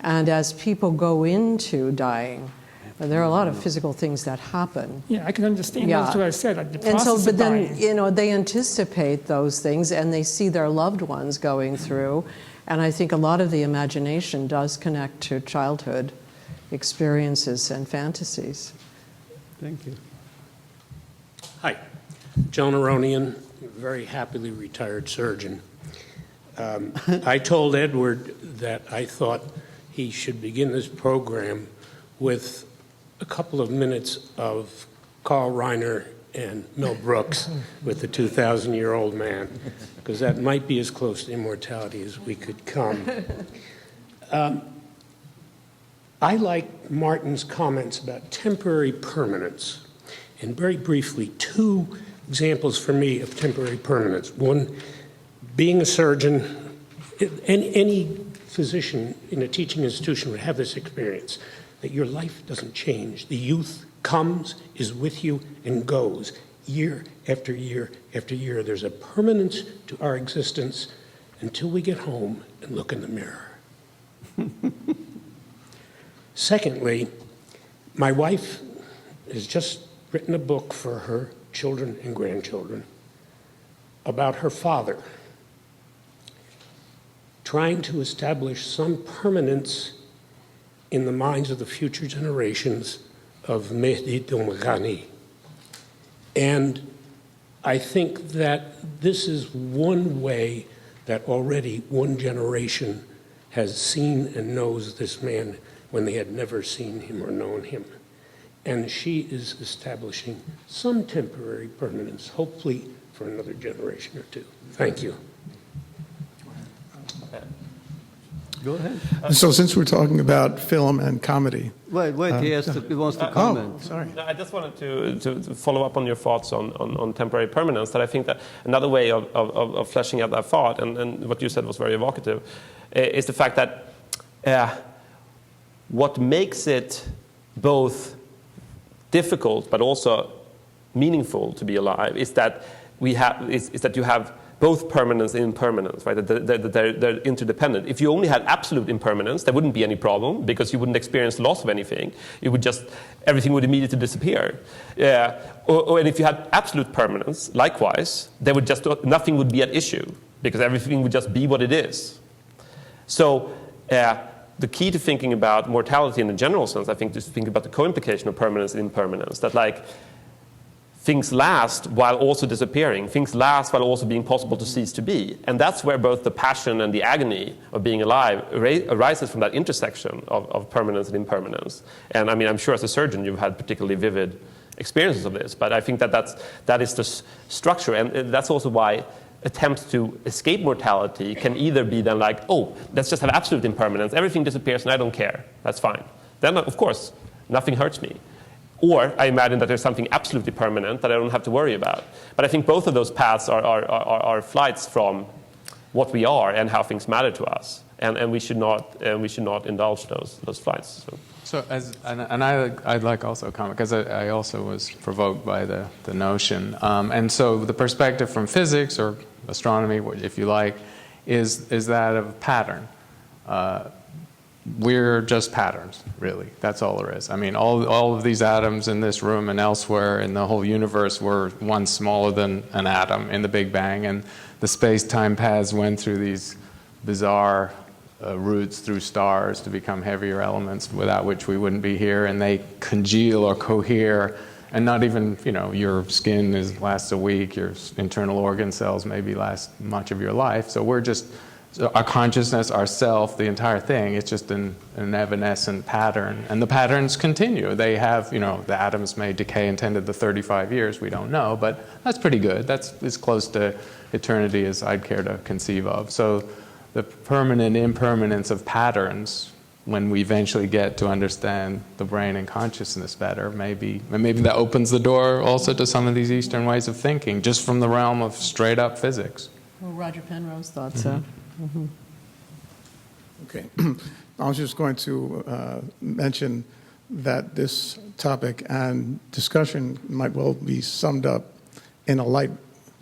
And as people go into dying, there are a lot of physical things that happen. Yeah, I can understand. Yeah. That's what I said. Like the process and so, but then, dying. They anticipate those things, and they see their loved ones going through. And I think a lot of the imagination does connect to childhood experiences and fantasies. Thank you. Hi, John Aronian, very happily retired surgeon. I told Edward that I thought he should begin this program with a couple of minutes of Carl Reiner and Mel Brooks with the 2,000-year-old man, because that might be as close to immortality as we could come. I like Martin's comments about temporary permanence. And very briefly, two examples for me of temporary permanence. One, being a surgeon, any physician in a teaching institution would have this experience, that your life doesn't change. The youth comes, is with you, and goes year after year after year. There's a permanence to our existence until we get home and look in the mirror. Secondly, my wife has just written a book for her children and grandchildren about her father, trying to establish some permanence in the minds of the future generations of Mehdi Doumghani. And I think that this is one way that already one generation has seen and knows this man when they had never seen him or known him. And she is establishing some temporary permanence, hopefully for another generation or two. Thank you. Go ahead. So since we're talking about film and comedy. Wait, he wants to comment. Oh, sorry. No, I just wanted to follow up on your thoughts on temporary permanence, that I think that another way of fleshing out that thought, and what you said was very evocative, is the fact that what makes it both difficult but also meaningful to be alive is that you have both permanence and impermanence, right? They're interdependent. If you only had absolute impermanence, there wouldn't be any problem because you wouldn't experience loss of anything. Everything would immediately disappear. And if you had absolute permanence, likewise, nothing would be at issue because everything would just be what it is. So the key to thinking about mortality in a general sense, I think, is to think about the co-implication of permanence and impermanence. That things last while also disappearing. Things last while also being possible to cease to be. And that's where both the passion and the agony of being alive arises from that intersection of permanence and impermanence. And I'm sure as a surgeon you've had particularly vivid experiences of this, but I think that is the structure. And that's also why attempts to escape mortality can either be then let's just have absolute impermanence, everything disappears and I don't care, that's fine. Then, of course, nothing hurts me. Or I imagine that there's something absolutely permanent that I don't have to worry about. But I think both of those paths are flights from what we are and how things matter to us, and we should not indulge those flights. So I'd like also a comment, because I also was provoked by the notion. And so the perspective from physics or astronomy, if you like, is that of pattern. We're just patterns, really. That's all there is. I mean, all of these atoms in this room and elsewhere in the whole universe were once smaller than an atom in the Big Bang, and the space-time paths went through these bizarre routes through stars to become heavier elements without which we wouldn't be here, and they congeal or cohere, and not even, your skin lasts a week, your internal organ cells maybe last much of your life. So we're just, our consciousness, our self, the entire thing, it's just an evanescent pattern. And the patterns continue. They have, the atoms may decay in 10 to the 35 years, we don't know, but that's pretty good. That's as close to eternity as I'd care to conceive of. So the permanent impermanence of patterns, when we eventually get to understand the brain and consciousness better, maybe that opens the door also to some of these Eastern ways of thinking, just from the realm of straight up physics. Well, Roger Penrose thought so. Mm-hmm. Okay. I was just going to mention that this topic and discussion might well be summed up in a light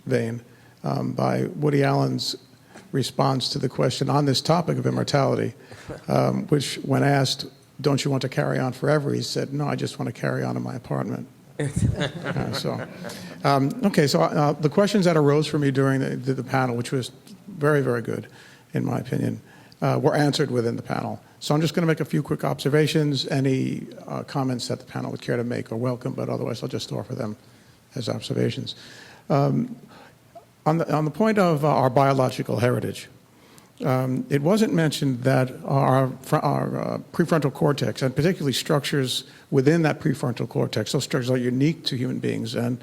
vein by Woody Allen's response to the question on this topic of immortality, which when asked, don't you want to carry on forever, he said, no, I just want to carry on in my apartment. So the questions that arose for me during the panel, which was very, very good, in my opinion, were answered within the panel. So I'm just going to make a few quick observations. Any comments that the panel would care to make are welcome, but otherwise I'll just offer them as observations. On the point of our biological heritage, it wasn't mentioned that our prefrontal cortex, and particularly structures within that prefrontal cortex, those structures are unique to human beings. And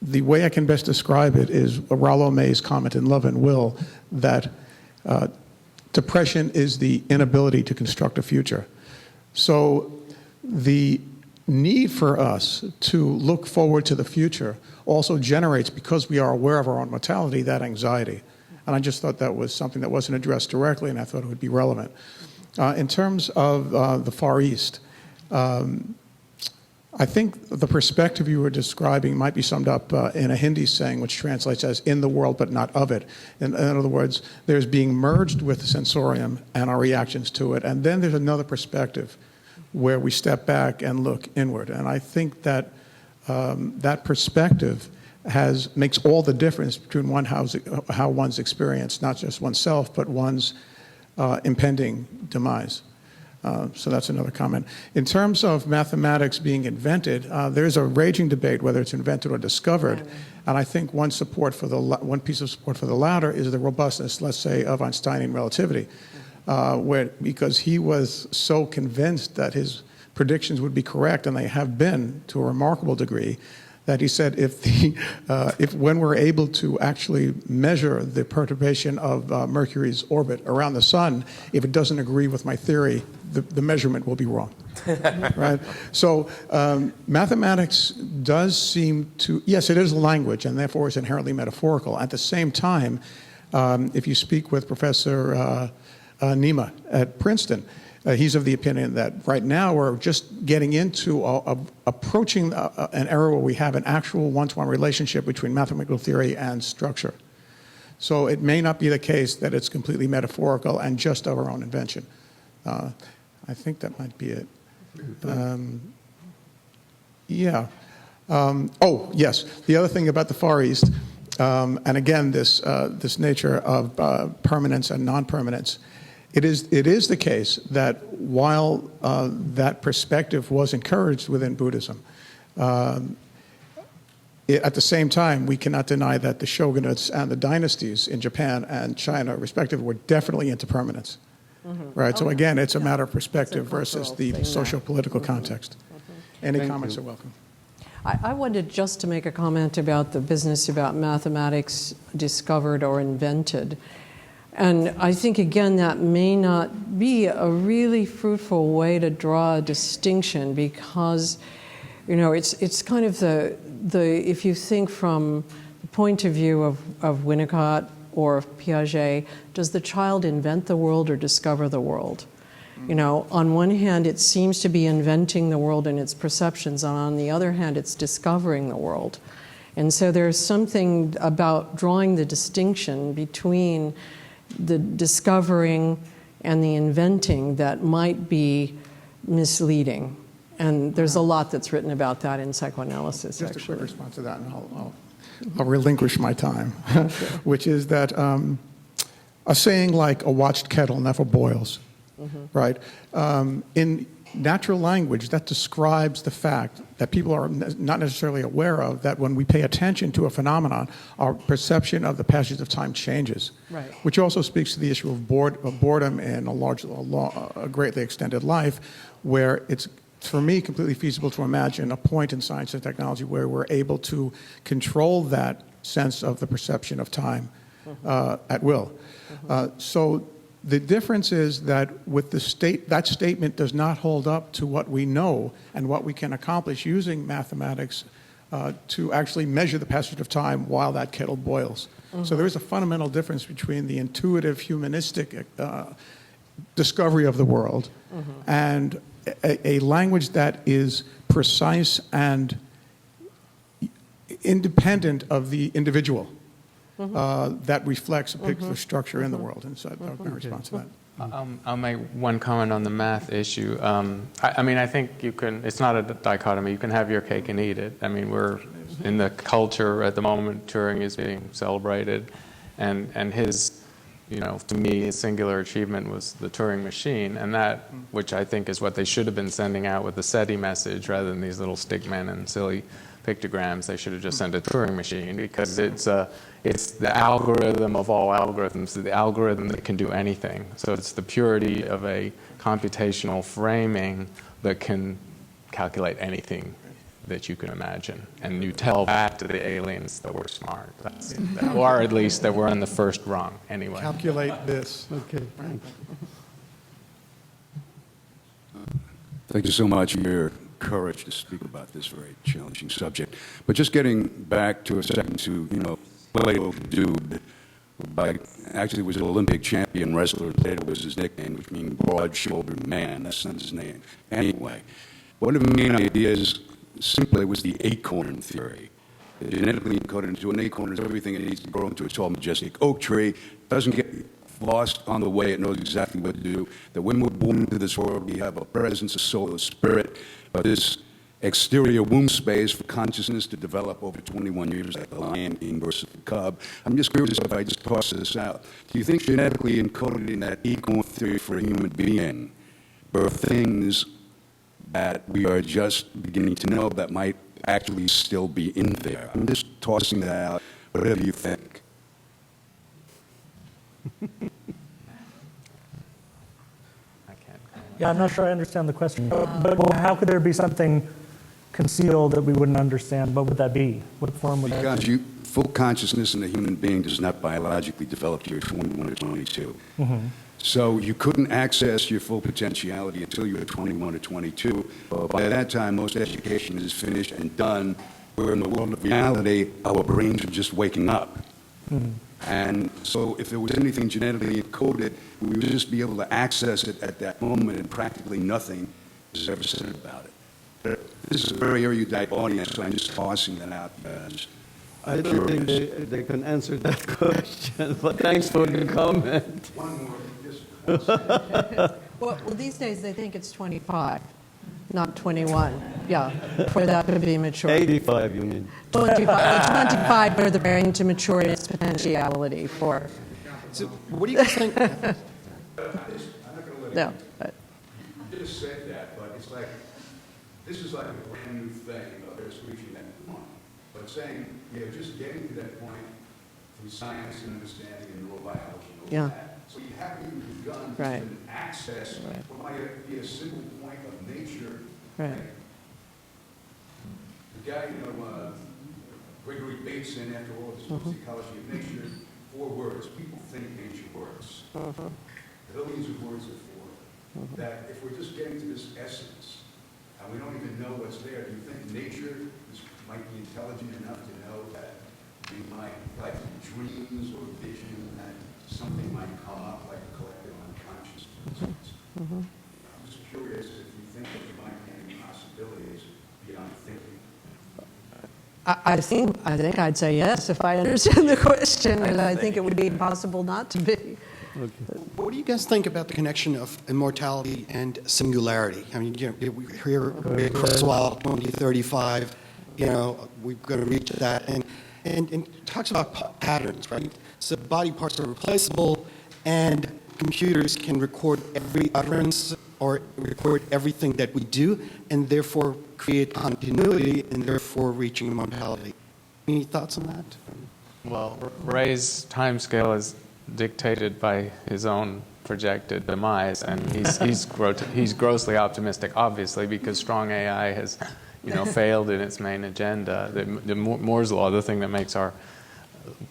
the way I can best describe it is Rollo May's comment in Love and Will that depression is the inability to construct a future. So the need for us to look forward to the future also generates, because we are aware of our own mortality, that anxiety. And I just thought that was something that wasn't addressed directly, and I thought it would be relevant. In terms of the Far East, I think the perspective you were describing might be summed up in a Hindi saying, which translates as in the world but not of it. In other words, there's being merged with the sensorium and our reactions to it, and then there's another perspective where we step back and look inward. And I think that that perspective makes all the difference between how one's experienced, not just oneself, but one's impending demise. So that's another comment. In terms of mathematics being invented, there's a raging debate whether it's invented or discovered. And I think one piece of support for the latter is the robustness, let's say, of Einsteinian relativity, because he was so convinced that his predictions would be correct, and they have been to a remarkable degree, that he said if when we're able to actually measure the perturbation of Mercury's orbit around the sun, if it doesn't agree with my theory, the measurement will be wrong. Right? So mathematics does seem to, yes, it is a language, and therefore it's inherently metaphorical. At the same time, if you speak with Professor Nima at Princeton, he's of the opinion that right now we're just getting into approaching an era where we have an actual one-to-one relationship between mathematical theory and structure. So it may not be the case that it's completely metaphorical and just of our own invention. I think that might be it. Yeah. Oh, yes. The other thing about the Far East, and again, this nature of permanence and non-permanence, it is the case that while that perspective was encouraged within Buddhism, at the same time, we cannot deny that the shogunates and the dynasties in Japan and China, respectively, were definitely into permanence. Mm-hmm. Right. So again, it's a matter of perspective versus the socio-political context. Mm-hmm. Any comments are welcome. I wanted just to make a comment about the business about mathematics discovered or invented. And I think, again, that may not be a really fruitful way to draw a distinction because, you know, it's kind of the if you think from the point of view of Winnicott or of Piaget, does the child invent the world or discover the world? You know, on one hand, it seems to be inventing the world and its perceptions, and on the other hand, it's discovering the world. And so there's something about drawing the distinction between the discovering and the inventing that might be misleading. And there's a lot that's written about that in psychoanalysis, Just actually. a quick response to that, and I'll relinquish my time, which is that a saying like a watched kettle never boils, right? In natural language, that describes the fact that people are not necessarily aware of, that when we pay attention to a phenomenon, our perception of the passage of time changes. Right. Which also speaks to the issue of boredom in a greatly extended life, where it's, for me, completely feasible to imagine a point in science and technology where we're able to control that sense of the perception of time at will. So the difference is that with that statement does not hold up to what we know and what we can accomplish using mathematics to actually measure the passage of time while that kettle boils. So there is a fundamental difference between the intuitive, humanistic discovery of the world and a language that is precise and independent of the individual. That reflects a particular structure in the world. And so that was my response to that. I'll make one comment on the math issue. I mean, I think you can, it's not a dichotomy. You can have your cake and eat it. I mean, we're in the culture at the moment, Turing is being celebrated. And his, you know, to me, his singular achievement was the Turing machine. And that, which I think is what they should have been sending out with the SETI message rather than these little stickmen and silly pictograms. They should have just sent a Turing machine because it's the algorithm of all algorithms, the algorithm that can do anything. So it's the purity of a computational framing that can calculate anything that you can imagine. And you tell that to the aliens that we're smart. Or at least that we're on the first rung, anyway. Calculate this. Okay. Thank you so much for your courage to speak about this very challenging subject. But just getting back to a second to, you know, Plato, dude, actually was an Olympic champion wrestler. Plato was his nickname, which means broad-shouldered man. That's not his name. Anyway, one of the main ideas simply was the acorn theory. Genetically encoded into an acorn is everything it needs to grow into a tall, majestic oak tree. Doesn't get lost on the way. It knows exactly what to do. That when we're born into this world, we have a presence, a soul, a spirit, this exterior womb space for consciousness to develop over 21 years, like the lion king versus the cub. I'm just curious if I just toss this out. Do you think genetically encoded in that acorn theory for a human being are things that we are just beginning to know that might actually still be in there? I'm just tossing that out, whatever you think. Yeah, I'm not sure I understand the question. But how could there be something concealed that we wouldn't understand? What would that be? What form would that be? Because full consciousness in a human being does not biologically develop till you're 21 or 22. So you couldn't access your full potentiality until you were 21 or 22. But by that time, most education is finished and done. Where in the world of reality, our brains are just waking up. And so if there was anything genetically encoded, we would just be able to access it at that moment, and practically nothing is ever said about it. This is a very erudite audience, so I'm just tossing that out because I don't think they can answer that question, but thanks for the comment. One more. Well, these days they think it's 25, not 21. Yeah, for that to be mature. 85, you mean? 25 for the brain to mature its potentiality for. So what do you guys think? No, but. You just said that, but it's like, this is like a brand new thing of us reaching that point. But saying, just getting to that point through science and understanding and neurobiology and all that. So you haven't even begun to access what might be a simple point of nature. Right. The guy, Gregory Bateson, after all, this ecology of nature, 4 words. People think ancient words. Billions of words are 4. That if we're just getting to this essence, and we don't even know what's there, do you think nature might be intelligent enough to know that we might, like dreams or vision, that something might come up like a collective unconsciousness? I'm just curious if you think that there might be any possibilities beyond thinking. I think I'd say yes if I understand the question, and I think it would be impossible not to be. What do you guys think about the connection of immortality and singularity? I mean, we hear Kurzweil 2035, we're going to reach that, and it talks about patterns, right? So body parts are replaceable, and computers can record every utterance or record everything that we do, and therefore create continuity, and therefore reaching immortality. Any thoughts on that? Well, Ray's timescale is dictated by his own projected demise, and he's grossly optimistic, obviously, because strong AI has, failed in its main agenda. The Moore's law, the thing that makes our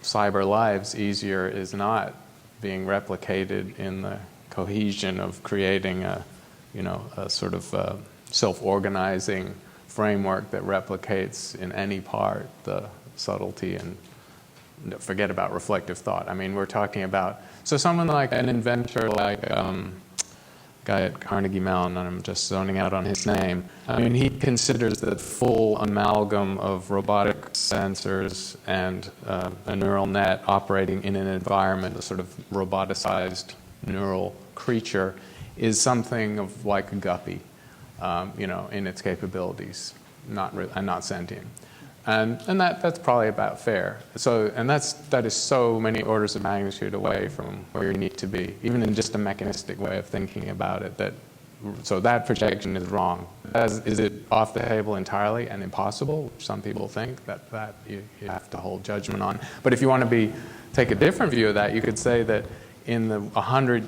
cyber lives easier, is not being replicated in the cohesion of creating a sort of self-organizing framework that replicates in any part the subtlety and forget about reflective thought. I mean, we're talking about, so someone like an inventor like guy at Carnegie Mellon, and I'm just zoning out on his name, I mean, he considers the full amalgam of robotic sensors and a neural net operating in an environment, a sort of roboticized neural creature, is something of like a guppy, in its capabilities, not sentient. And that's probably about fair. So, and that is so many orders of magnitude away from where you need to be, even in just a mechanistic way of thinking about it. So that projection is wrong. Is it off the table entirely and impossible, which some people think that you have to hold judgment on. But if you want to take a different view of that, you could say that in the 100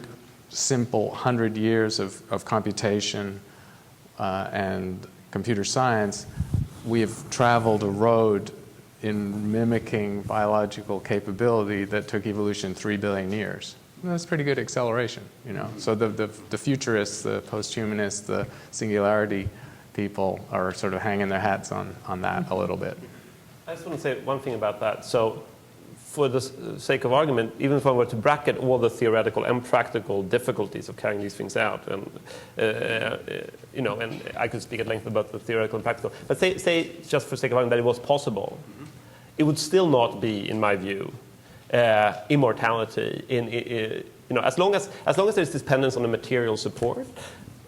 years of computation and computer science, we have traveled a road in mimicking biological capability that took evolution 3 billion years. That's pretty good acceleration, So the futurists, the post-humanists, the singularity people are sort of hanging their hats on that a little bit. I just want to say one thing about that. So for the sake of argument, even if I were to bracket all the theoretical and practical difficulties of carrying these things out, and and I could speak at length about the theoretical and practical, but say just for the sake of argument that it was possible, it would still not be, in my view, immortality. As long as there's dependence on a material support,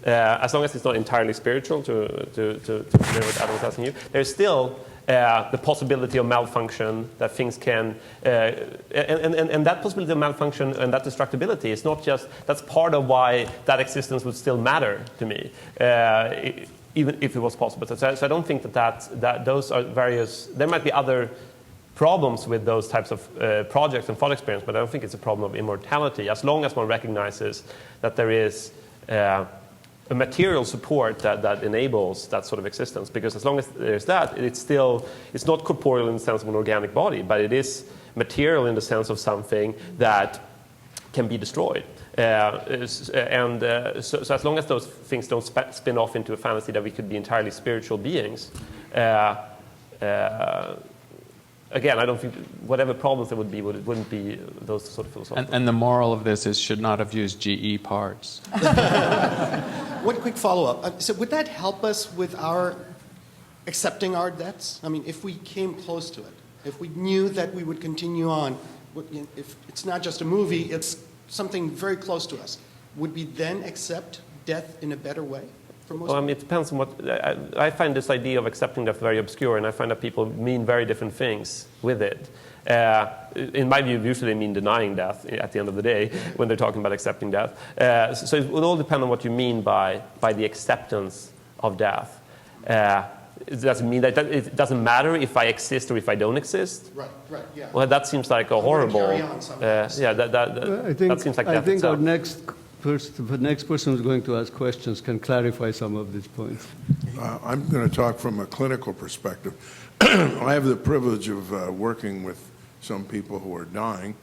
as long as it's not entirely spiritual, to what Adam was asking you, there's still the possibility of malfunction, that things can, and that possibility of malfunction and that destructibility is not just, that's part of why that existence would still matter to me, even if it was possible. So I don't think that those are various, there might be other problems with those types of projects and thought experience, but I don't think it's a problem of immortality, as long as one recognizes that there is a material support that enables that sort of existence. Because as long as there's that, it's not corporeal in the sense of an organic body, but it is material in the sense of something that can be destroyed. So as long as those things don't spin off into a fantasy that we could be entirely spiritual beings, again, I don't think whatever problems there would be, wouldn't be those sort of philosophical. And the moral of this is should not have used GE parts. One quick follow-up. So would that help us with our accepting our debts? I mean, if we came close to it, if we knew that we would continue on, if it's not just a movie, it's something very close to us, would we then accept death in a better way? Well, I mean, it depends on what. I find this idea of accepting death very obscure, and I find that people mean very different things with it. In my view, usually they mean denying death at the end of the day when they're talking about accepting death. So it would all depend on what you mean by the acceptance of death. It doesn't mean that it doesn't matter if I exist or if I don't exist. Right, yeah. Well, that seems like a horrible. That seems like death I think itself. the next person who's going to ask questions can clarify some of these points. I'm going to talk from a clinical perspective. I have the privilege of working with some people who are dying,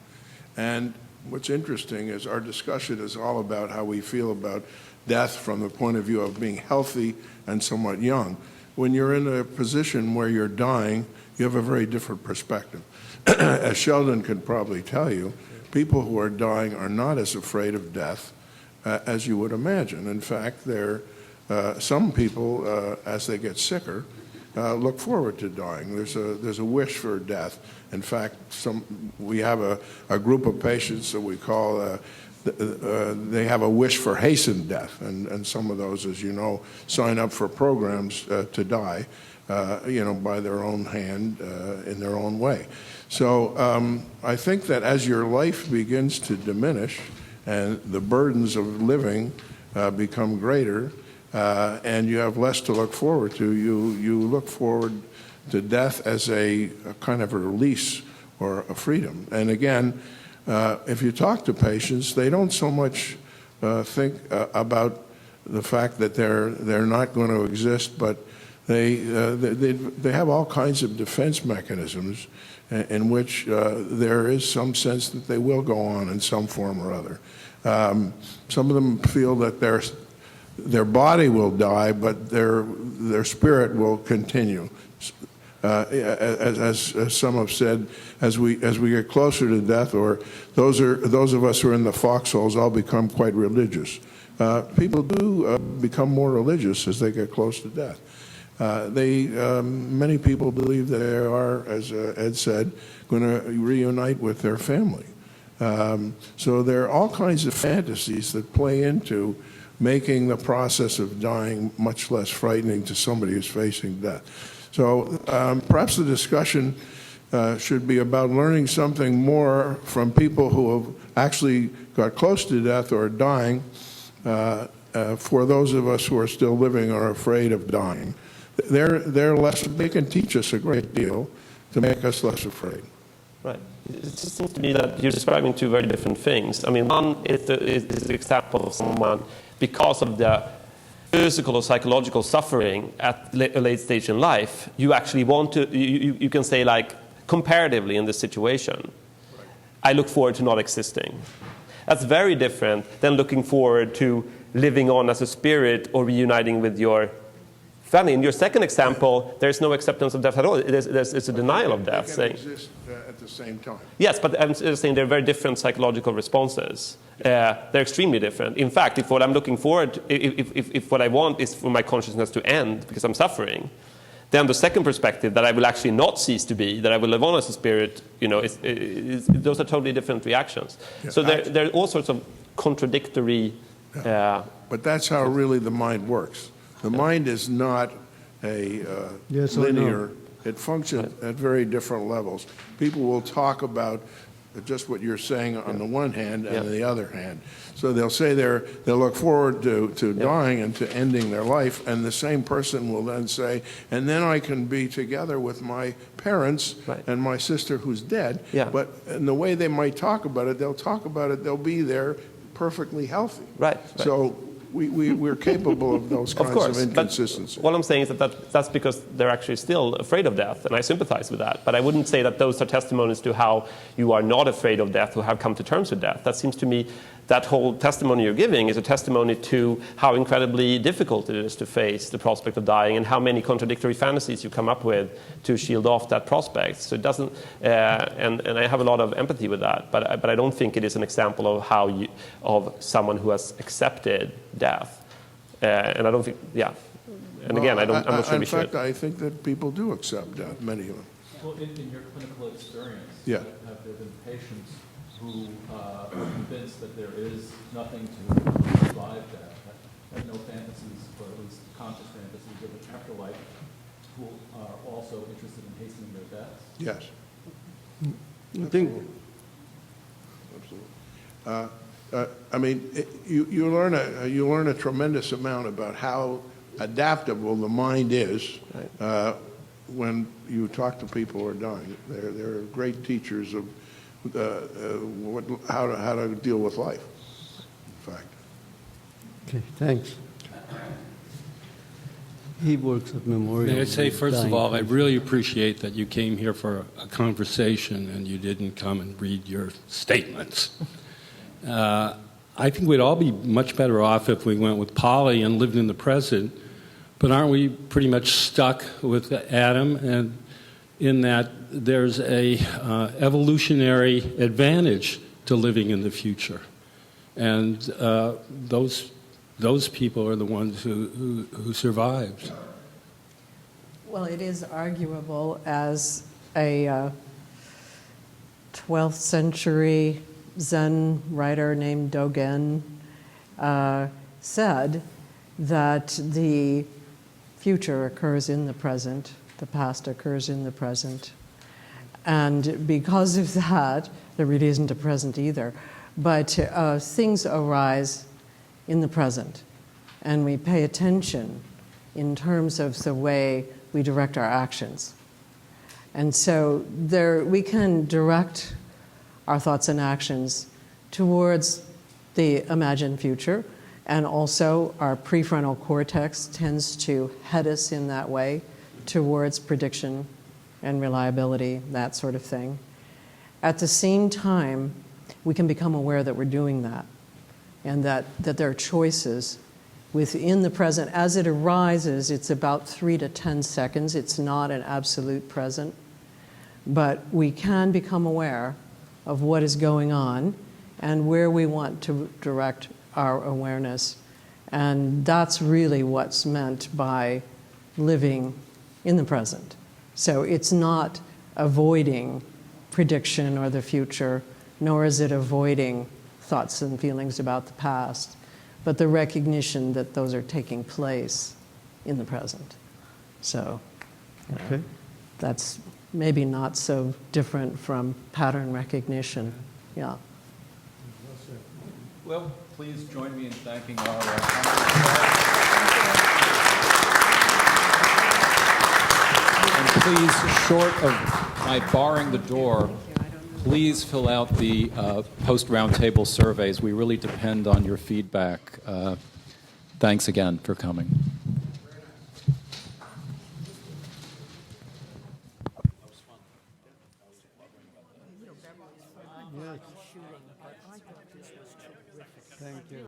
And what's interesting is our discussion is all about how we feel about death from the point of view of being healthy and somewhat young. When you're in a position where you're dying, you have a very different perspective. As Sheldon could probably tell you, people who are dying are not as afraid of death as you would imagine. In fact, some people, as they get sicker, look forward to dying. There's a wish for death. In fact, we have a group of patients that we call, they have a wish for hastened death. And some of those, as you know, sign up for programs to die, by their own hand, in their own way. So I think that as your life begins to diminish and the burdens of living become greater, and you have less to look forward to, you look forward to death as a kind of a release or a freedom. And again, if you talk to patients, they don't so much think about the fact that they're not going to exist, but they have all kinds of defense mechanisms in which there is some sense that they will go on in some form or other. Some of them feel that their body will die, but their spirit will continue. As some have said, as we get closer to death, or those of us who are in the foxholes all become quite religious. People do become more religious as they get close to death. Many people believe that they are, as Ed said, going to reunite with their family. So there are all kinds of fantasies that play into making the process of dying much less frightening to somebody who's facing death. So perhaps the discussion should be about learning something more from people who have actually got close to death or dying, for those of us who are still living or afraid of dying. They can teach us a great deal to make us less afraid. Right. It just seems to me that you're describing two very different things. I mean, one is the example of someone, because of the physical or psychological suffering at a late stage in life, you actually want to, you can say, like, comparatively in this situation, I look forward to not existing. That's very different than looking forward to living on as a spirit or reuniting with your family. In your second example, there's no acceptance of death at all. It's a denial of death. They can exist at the same time. Yes, but I'm saying they're very different psychological responses. They're extremely different. In fact, if what I'm looking forward, if what I want is for my consciousness to end because I'm suffering, then the second perspective, that I will actually not cease to be, that I will live on as a spirit, those are totally different reactions. Yeah, so there are all sorts of contradictory. But that's how really the mind works. The mind is not a linear. It functions at very different levels. People will talk about just what you're saying on the one hand and on the other hand. So they'll say they'll look forward to dying and to ending their life, and the same person will then say, and then I can be together with my parents and my sister who's dead. Yeah. But in the way they might talk about it, they'll be there perfectly healthy. Right. So we're capable of those kinds of inconsistencies. What I'm saying is that's because they're actually still afraid of death, and I sympathize with that. But I wouldn't say that those are testimonies to how you are not afraid of death, who have come to terms with death. That seems to me, that whole testimony you're giving is a testimony to how incredibly difficult it is to face the prospect of dying, and how many contradictory fantasies you come up with to shield off that prospect. So it doesn't, and I have a lot of empathy with that, but I don't think it is an example of of someone who has accepted death. And I don't think, And again, I'm not sure we should. In fact, I think that people do accept death, many of them. Well, in your clinical experience, have there been patients who are convinced that there is nothing to survive death, have no fantasies, or at least conscious fantasies of an afterlife, who are also interested in hastening their deaths? Yes. I think. Absolutely. I mean, you learn a tremendous amount about how adaptable the mind is when you talk to people who are dying. They're great teachers of how to deal with life, in fact. Okay, thanks. He works at Memorial. May I say, first of Dying all, I patients. really appreciate that you came here for a conversation and you didn't come and read your statements. I think we'd all be much better off if we went with Polly and lived in the present, but aren't we pretty much stuck with Adam, and in that there's a evolutionary advantage to living in the future, and those people are the ones who survived. Well, it is arguable, as a 12th century Zen writer named Dogen said, that the future occurs in the present, the past occurs in the present. And because of that, there really isn't a present either, but things arise in the present, and we pay attention in terms of the way we direct our actions. And so we can direct our thoughts and actions towards the imagined future, and also our prefrontal cortex tends to head us in that way towards prediction and reliability, that sort of thing. At the same time, we can become aware that we're doing that, and that there are choices within the present. As it arises, it's about 3 to 10 seconds. It's not an absolute present, but we can become aware of what is going on and where we want to direct our awareness. And that's really what's meant by living in the present. So it's not avoiding prediction or the future, nor is it avoiding thoughts and feelings about the past, but the recognition that those are taking place in the present. So, Okay. that's maybe not so different from pattern recognition. Yeah. Well, please join me in thanking our and please, short of my barring the door, please fill out the post-roundtable surveys. We really depend on your feedback. Thanks again for coming.